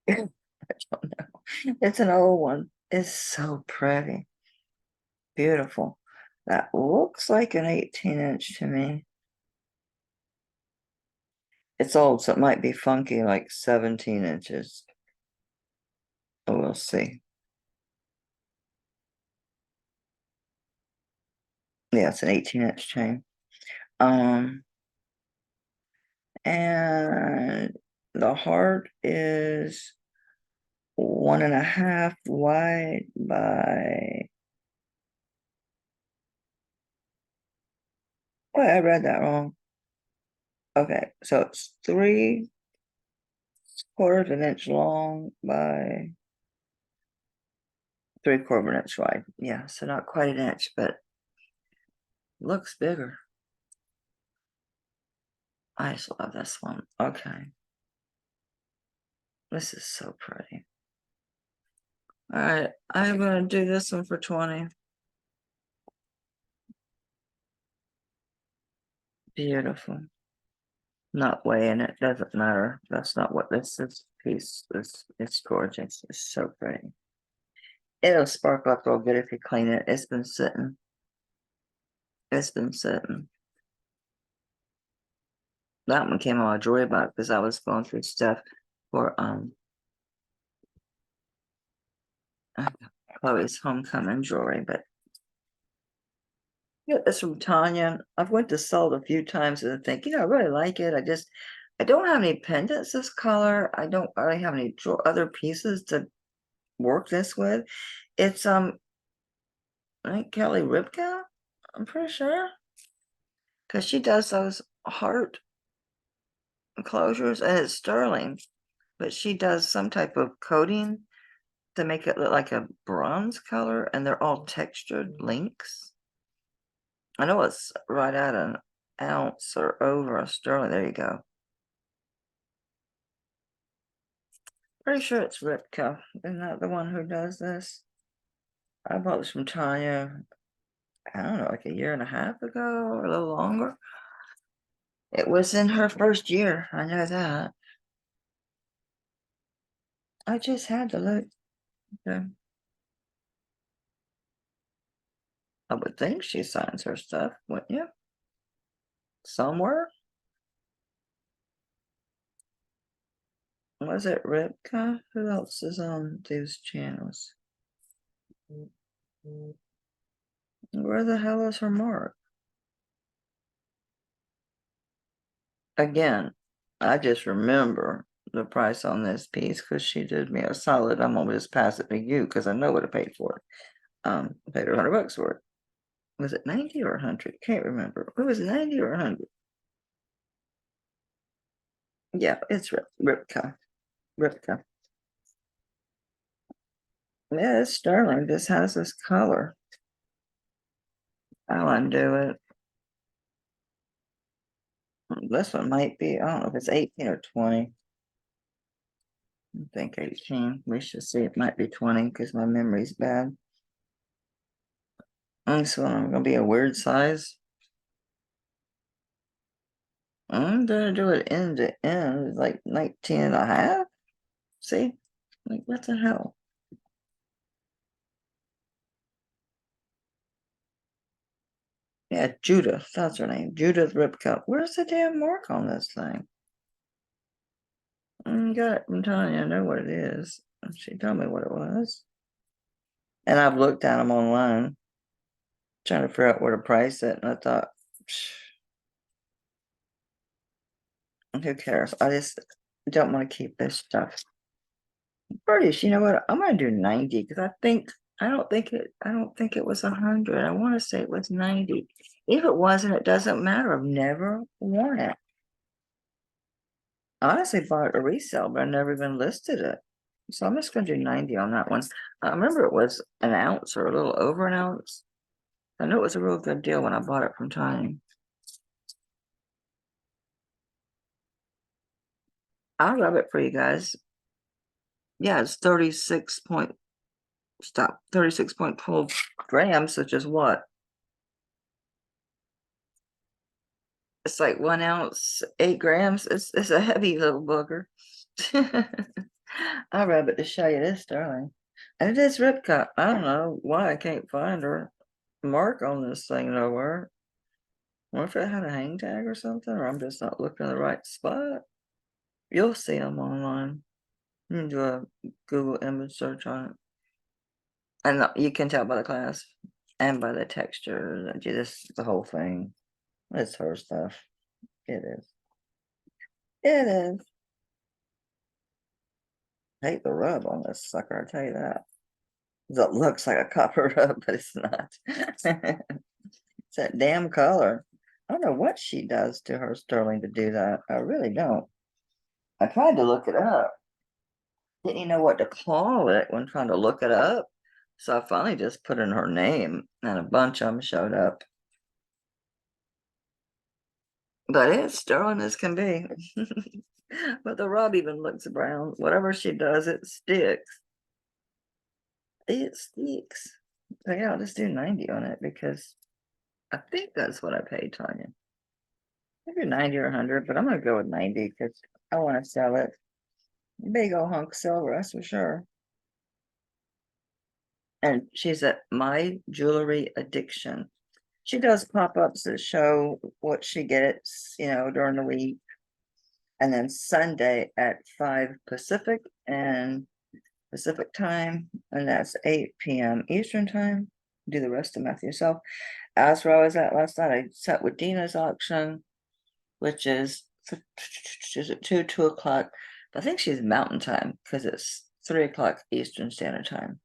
I don't know. It's an old one. It's so pretty. Beautiful. That looks like an 18-inch to me. It's old, so it might be funky, like 17 inches. But we'll see. Yeah, it's an 18-inch chain. Um, and the heart is 1.5 wide by. Wait, I read that wrong. Okay, so it's 3/4 of an inch long by 3/4 of an inch wide. Yeah, so not quite an inch, but looks bigger. I just love this one. Okay. This is so pretty. All right, I'm gonna do this one for 20. Beautiful. Not weighing it, doesn't matter. That's not what this is. Piece is, it's gorgeous. It's so pretty. It'll sparkle up real good if you clean it. It's been sitting. It's been sitting. That one came out of jewelry box because I was going through stuff for Chloe's homecoming jewelry, but yeah, it's from Tanya. I've went to sell it a few times and I think, I really like it. I don't have any pendants this color. I don't really have any other pieces to work this with. It's I think Kelly Ripka, I'm pretty sure, because she does those heart closures and it's sterling, but she does some type of coating to make it look like a bronze color, and they're all textured links. I know it's right at an ounce or over a sterling. There you go. Pretty sure it's Ripka. Isn't that the one who does this? I bought this from Tanya, I don't know, like a year and a half ago or a little longer. It was in her first year. I know that. I just had to look. Okay. I would think she signs her stuff, wouldn't you? Somewhere? Was it Ripka? Who else is on these channels? Where the hell is her mark? Again, I just remember the price on this piece because she did me a solid. I'm gonna just pass it to you because I know what I paid for it. I paid her $100 for it. Was it 90 or 100? Can't remember. It was 90 or 100. Yeah, it's Ripka. Ripka. Yeah, it's sterling. This has this color. I'll undo it. This one might be, I don't know if it's 18 or 20. I think 18. We should see. It might be 20 because my memory's bad. This one I'm gonna be a weird size. I'm gonna do it end to end, like 19 and a half. See? Like, what the hell? Yeah, Judith, that's her name. Judith Ripka. Where's the damn mark on this thing? Got it from Tanya. I know what it is. She told me what it was. And I've looked at them online, trying to figure out where to price it. And I thought, who cares? I just don't want to keep this stuff. British, you know what? I'm gonna do 90 because I don't think it was 100. I want to say it was 90. If it wasn't, it doesn't matter. I've never worn it. I honestly bought a resale, but I never even listed it. So I'm just gonna do 90 on that one. I remember it was an ounce or a little over an ounce. I know it was a real good deal when I bought it from Tiny. I'll rub it for you guys. Yeah, it's 36.12 grams, which is what? It's like 1 ounce, 8 grams. It's a heavy little booger. I'll rub it to show you this, darling. And it is Ripka. I don't know why I can't find her mark on this thing nowhere. I wonder if it had a hang tag or something, or I'm just not looking in the right spot. You'll see them online. You can do a Google image search on it. And you can tell by the clasp and by the texture that you just the whole thing. It's her stuff. It is. It is. I hate the rub on this sucker, I tell you that. It looks like a copper rub, but it's not. It's that damn color. I don't know what she does to her sterling to do that. I really don't. I tried to look it up. Didn't even know what to call it when trying to look it up. So I finally just put in her name and a bunch of them showed up. But it's sterling as can be. But the rub even looks brown. Whatever she does, it sticks. It sticks. So yeah, I'll just do 90 on it because I think that's what I paid Tanya. Maybe 90 or 100, but I'm gonna go with 90 because I want to sell it. Big old hunk of silver, that's for sure. And she's at My Jewelry Addiction. She does pop-ups that show what she gets, during the week. And then Sunday at 5 Pacific and Pacific time, and that's 8 p.m. Eastern time. Do the rest of math yourself. As where I was at last night, I sat with Dina's auction, which is at 2 o'clock. I think she's mountain time because it's 3 o'clock Eastern Standard Time.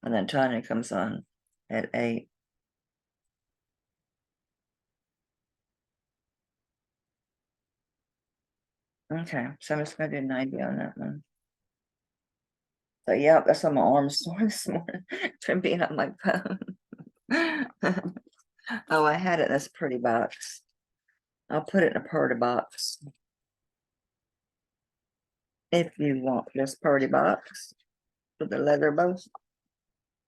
And then Tanya comes on at 8. Okay, so I'm just gonna do 90 on that one. So yeah, that's on my arm sore this morning from being on my phone. Oh, I had it in this pretty box. I'll put it in a party box. if you want this party box with the leather bows.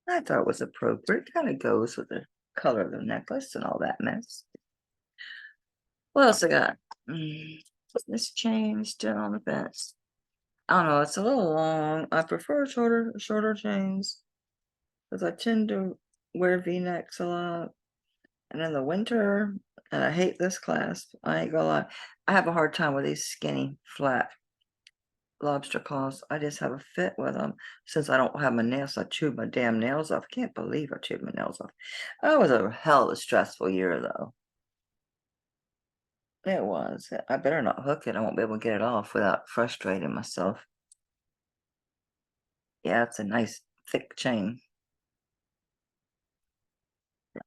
I thought it was appropriate. Kind of goes with the color of the necklace and all that mess. What else I got? This chain is still on the fence. I don't know. It's a little long. I prefer shorter chains because I tend to wear V-necks a lot. And in the winter, and I hate this clasp. I ain't gonna lie. I have a hard time with these skinny, flat lobster claws. I just have a fit with them since I don't have my nails. I chewed my damn nails off. I can't believe I chewed my nails off. That was a hell of a stressful year, though. It was. I better not hook it. I won't be able to get it off without frustrating myself. Yeah, it's a nice thick chain.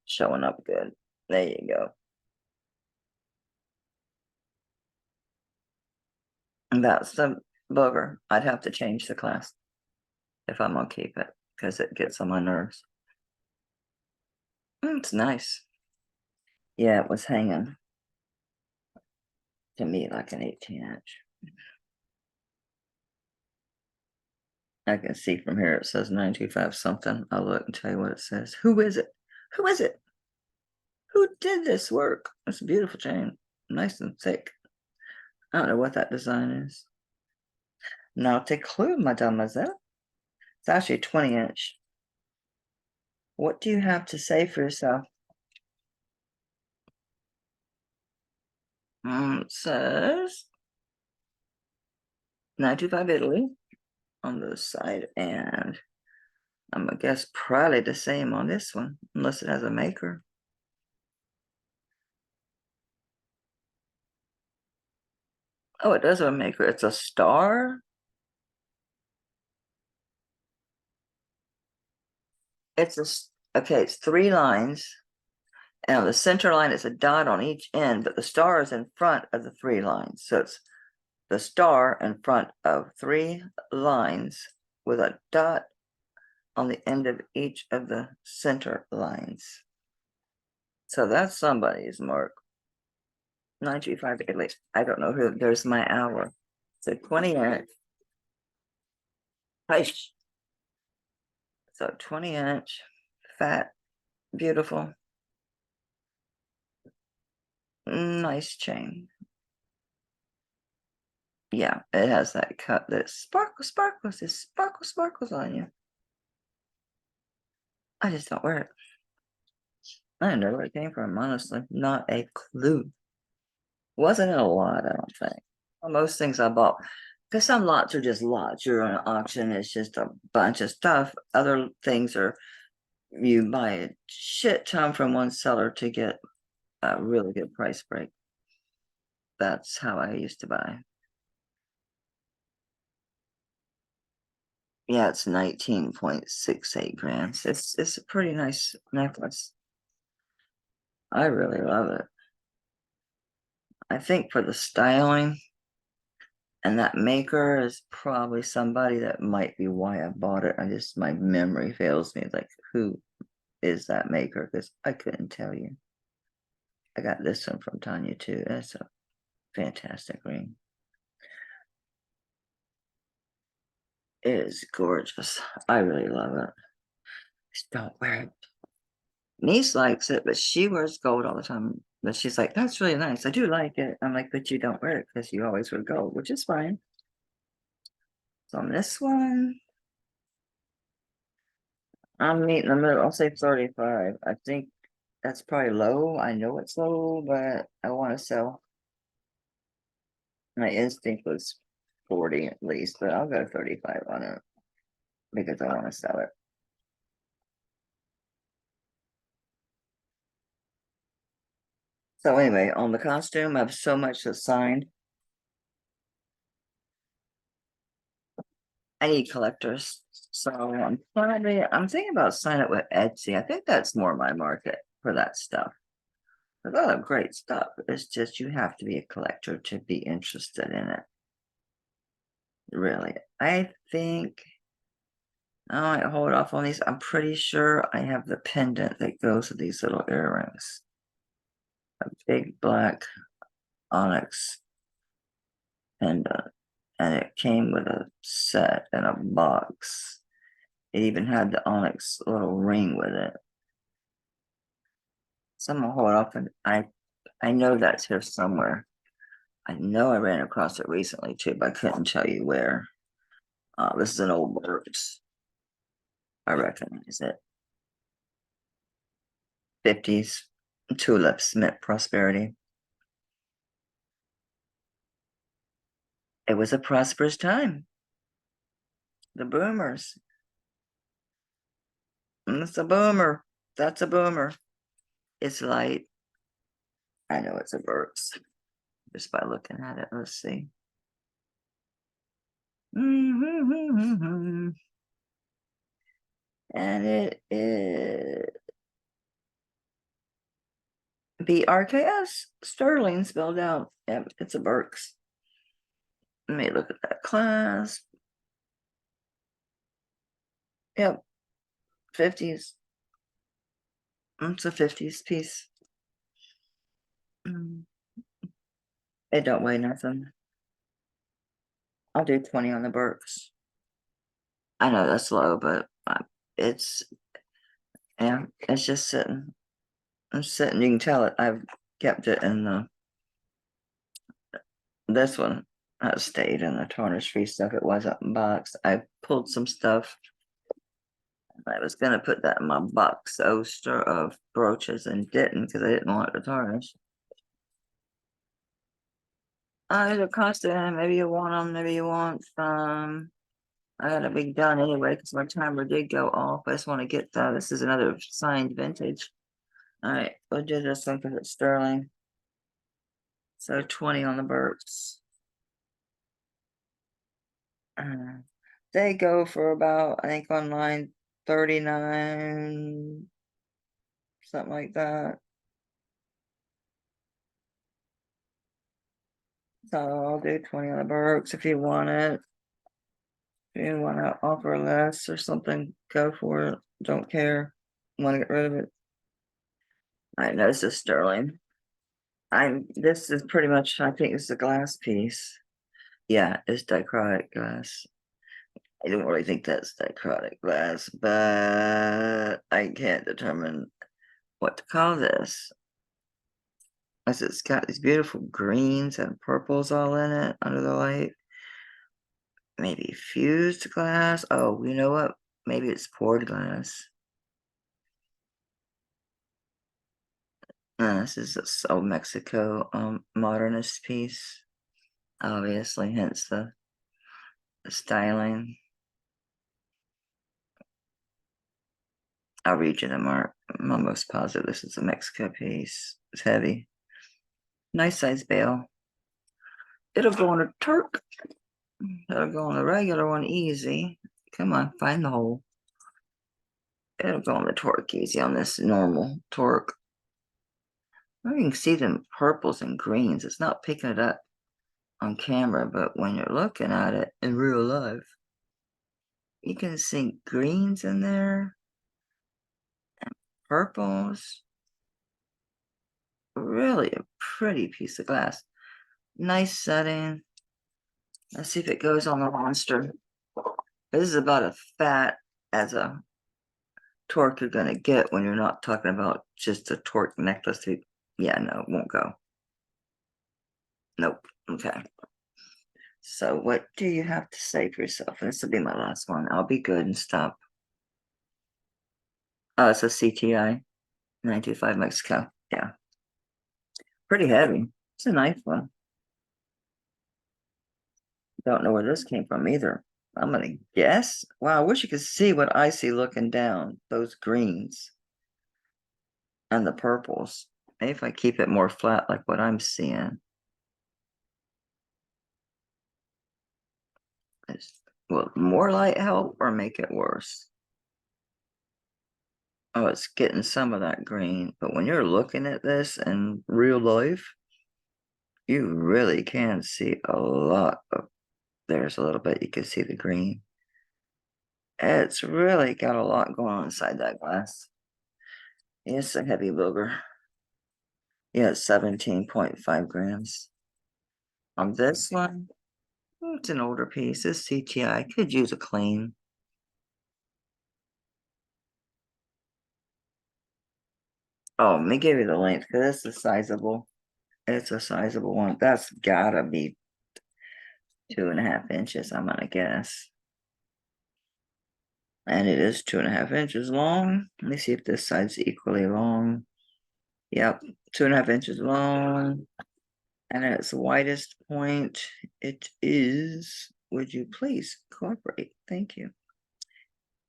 Showing up good. There you go. And that's the booger. I'd have to change the clasp if I'm gonna keep it because it gets on my nerves. It's nice. Yeah, it was hanging to me like an 18-inch. I can see from here it says 925 something. I'll look and tell you what it says. Who is it? Who is it? Who did this work? It's a beautiful chain. Nice and thick. I don't know what that design is. Not a clue, mademoiselle. It's actually a 20-inch. What do you have to say for yourself? It says 925 Italy on the side, and I'm gonna guess probably the same on this one, unless it has a maker. Oh, it does have a maker. It's a star. Okay, it's 3 lines, and on the center line is a dot on each end, but the star is in front of the 3 lines. So it's the star in front of 3 lines with a dot on the end of each of the center lines. So that's somebody's mark. 925 Italy. I don't know who. There's my hour. So 20-inch. So 20-inch, fat, beautiful, nice chain. Yeah, it has that cut that sparkles, it sparkles on you. I just don't wear it. I don't know where it came from, honestly. Not a clue. Wasn't a lot, I don't think. Well, most things I bought, because some lots are just lots. You're on an auction, it's just a bunch of stuff. Other things are you buy a shit ton from one seller to get a really good price break. That's how I used to buy. Yeah, it's 19.68 grams. It's a pretty nice necklace. I really love it. I think for the styling and that maker is probably somebody that might be why I bought it. My memory fails me. Like, who is that maker? Because I couldn't tell you. I got this one from Tanya too. That's a fantastic ring. It is gorgeous. I really love it. Just don't wear it. Niece likes it, but she wears gold all the time. But she's like, that's really nice. I do like it. I'm like, but you don't wear it because you always wear gold, which is fine. So on this one, I'm meeting the middle. I'll say 35. I think that's probably low. I know it's low, but I want to sell. My instinct was 40 at least, but I'll go 35 on it because I want to sell it. So anyway, on the costume, I have so much that's signed. I need collectors. So I'm thinking about signing up with Etsy. I think that's more my market for that stuff. There's a lot of great stuff. It's just you have to be a collector to be interested in it. Really. I think I might hold off on these. I'm pretty sure I have the pendant that goes with these little earrings. A big black onyx pendant. and it came with a set and a box. It even had the onyx little ring with it. So I'm gonna hold off, and I know that's here somewhere. I know I ran across it recently too, but I couldn't tell you where. This is an old Burt's. I recognize it. 50s tulips meant prosperity. It was a prosperous time. The boomers. It's a boomer. That's a boomer. It's light. I know it's a Burt's just by looking at it. Let's see. And it is BRKS, Sterling spelled out. Yep, it's a Burke's. Let me look at that clasp. Yep, 50s. It's a 50s piece. It don't weigh nothing. I'll do 20 on the Burks. I know that's low, but it's, yeah, it's just sitting. I'm sitting. You can tell it. I've kept it in this one has stayed in the tarnish free stuff. It wasn't boxed. I pulled some stuff. I was gonna put that in my box oyster of brooches and didn't because I didn't want it to tarnish. It'll cost it. Maybe you want them. Maybe you want some. I gotta be done anyway because my timer did go off. I just want to get that. This is another signed vintage. All right, we'll do this one because it's sterling. So 20 on the Burks. They go for about, I think, online 39, something like that. So I'll do 20 on the Burks if you want it. If you want to offer less or something, go for it. Don't care. Want to get rid of it. I know this is sterling. This is pretty much, I think it's a glass piece. Yeah, it's dichrotic glass. I don't really think that's dichrotic glass, but I can't determine what to call this. As it's got these beautiful greens and purples all in it under the light. Maybe fused glass. Oh, you know what? Maybe it's poured glass. This is a so Mexico modernist piece. Obviously, hence the styling. I'll read you the mark. I'm almost positive this is a Mexico piece. It's heavy. Nice size bale. It'll go on a Turk. It'll go on the regular one easy. Come on, find the hole. It'll go on the torque easy on this normal torque. You can see them purples and greens. It's not picking it up on camera, but when you're looking at it in real life, you can see greens in there and purples. Really a pretty piece of glass. Nice setting. Let's see if it goes on the monster. This is about as fat as a torque you're gonna get when you're not talking about just a torque necklace. Yeah, no, it won't go. Nope. Okay. So what do you have to say for yourself? This will be my last one. I'll be good and stop. Oh, it's a CTI 925 Mexico. Yeah. Pretty heavy. It's a nice one. Don't know where this came from either. I'm gonna guess. Wow, I wish you could see what I see looking down. Those greens and the purples. Maybe if I keep it more flat like what I'm seeing. Will more light help or make it worse? Oh, it's getting some of that green, but when you're looking at this in real life, you really can see a lot of, there's a little bit, you can see the green. It's really got a lot going on inside that glass. It's a heavy booger. Yeah, it's 17.5 grams. On this one, It's an older piece. This CTI could use a clean. Oh, let me give you the length because this is sizable. It's a sizable one. That's gotta be 2.5 inches, I'm gonna guess. And it is 2.5 inches long. Let me see if this side's equally long. Yep, 2.5 inches long. And at its widest point, it is, would you please cooperate? Thank you.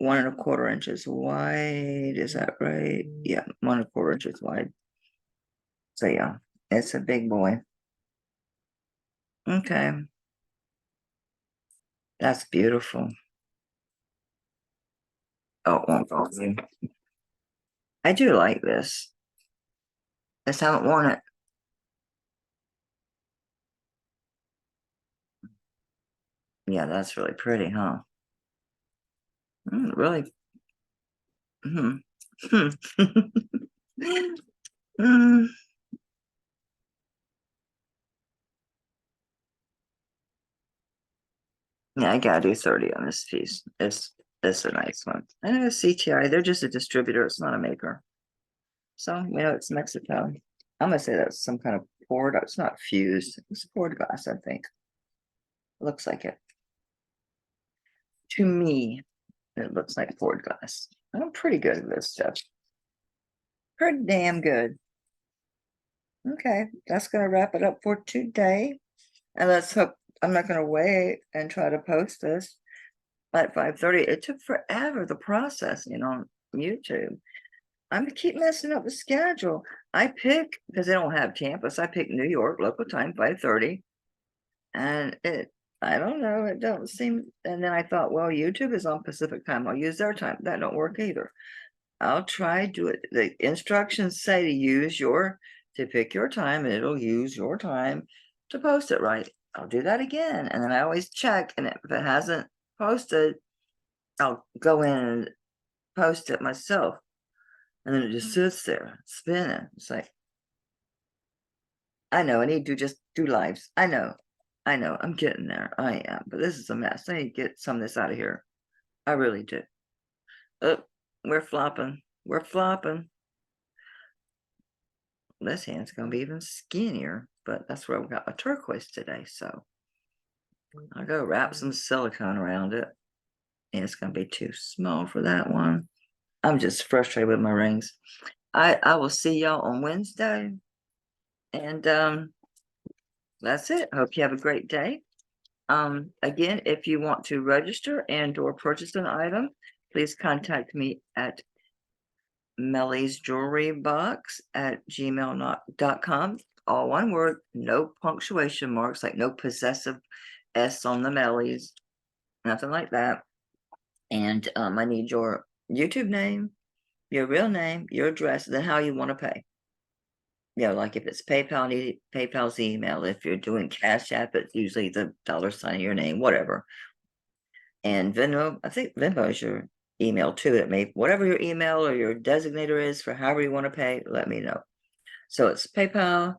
1.25 inches wide. Is that right? Yeah, 1.25 inches wide. So yeah, it's a big boy. Okay, that's beautiful. Oh, it won't fall through. I do like this. Just haven't worn it. Yeah, that's really pretty, huh? Really. Hmm. Mm, yeah, I gotta do 30 on this piece. It's a nice one. And it's CTI. They're just a distributor. It's not a maker. So it's Mexico. I'm gonna say that's some kind of poured. It's not fused. It's poured glass, I think. Looks like it. To me, it looks like poured glass. I'm pretty good at this stuff. Pretty damn good. Okay, that's gonna wrap it up for today. And let's hope I'm not gonna wait and try to post this at 5:30. It took forever, the processing on YouTube. I'm gonna keep messing up the schedule. I pick because they don't have campus. I pick New York local time 5:30, and I don't know. It don't seem. And then I thought, well, YouTube is on Pacific time. I'll use their time. That don't work either. I'll try do it. The instructions say to pick your time, and it'll use your time to post it right. I'll do that again, and then I always check, and if it hasn't posted, I'll go in and post it myself. And then it just sits there spinning. It's like, I know I need to just do lives. I know. I'm getting there. I am. But this is a mess. I need to get some of this out of here. I really do. Oh, we're flopping. We're flopping. This hand's gonna be even skinnier, but that's where we got my turquoise today. So I'll go wrap some silicone around it. And it's gonna be too small for that one. I'm just frustrated with my rings. I will see y'all on Wednesday. And that's it. Hope you have a great day. Again, if you want to register and or purchase an item, please contact me at Melly's Jewelry Box at gmail.com. All one word, no punctuation marks, like no possessive S on the Melly's, nothing like that. And I need your YouTube name, your real name, your address, then how you want to pay. Like if it's PayPal, need PayPal's email. If you're doing Cash App, it's usually the $ your name, whatever. And Venmo, I think Venmo is your email too. It may, whatever your email or your designator is for however you want to pay, let me know. So it's PayPal,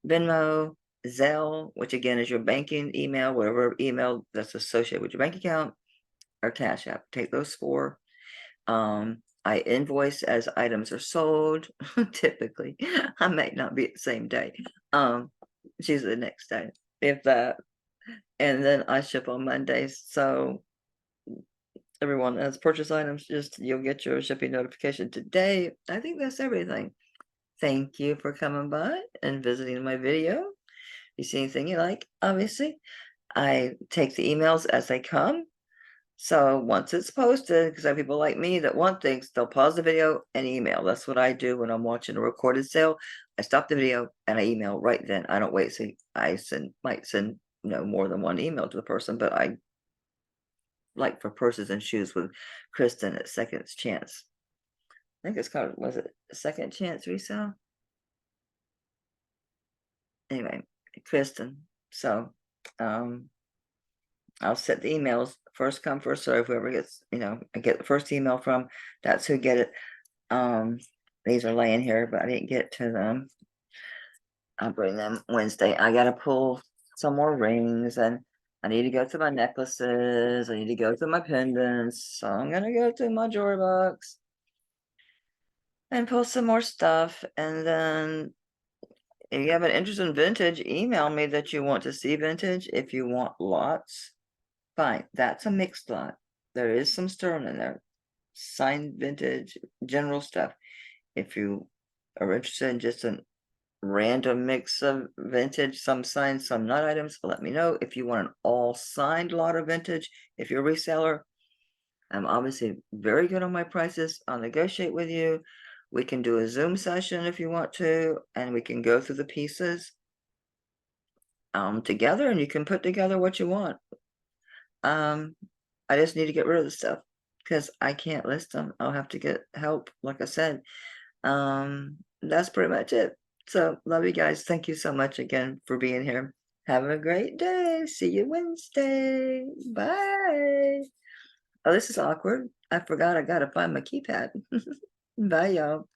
Venmo, Zelle, which again is your banking email, whatever email that's associated with your bank account, or Cash App. Take those four. I invoice as items are sold. Typically, I may not be at the same day. It's usually the next day, if that. And then I ship on Mondays. So everyone has purchase items, just you'll get your shipping notification today. I think that's everything. Thank you for coming by and visiting my video. If you see anything you like, obviously, I take the emails as they come. So once it's posted, because I have people like me that want things, they'll pause the video and email. That's what I do when I'm watching a recorded sale. I stop the video and I email right then. I don't wait. So I might send more than one email to the person, but I like for purses and shoes with Kristen at Second Chance. I think it's called, was it Second Chance Resale? Anyway, Kristen. So I'll set the emails first come, first serve. Whoever gets, I get the first email from, that's who get it. These are laying here, but I didn't get to them. I'll bring them Wednesday. I gotta pull some more rings, and I need to go through my necklaces. I need to go through my pendants. So I'm gonna go through my jewelry box and pull some more stuff. And then if you have an interest in vintage, email me that you want to see vintage. If you want lots, fine. That's a mixed lot. There is some sterling in there. Signed vintage, general stuff. If you are interested in just a random mix of vintage, some signed, some not items, let me know. If you want an all signed lot of vintage, if you're a reseller, I'm obviously very good on my prices. I'll negotiate with you. We can do a Zoom session if you want to, and we can go through the pieces together, and you can put together what you want. I just need to get rid of the stuff because I can't list them. I'll have to get help, like I said. That's pretty much it. So love you guys. Thank you so much again for being here. Have a great day. See you Wednesday. Bye. Oh, this is awkward. I forgot I gotta find my keypad. Bye, y'all.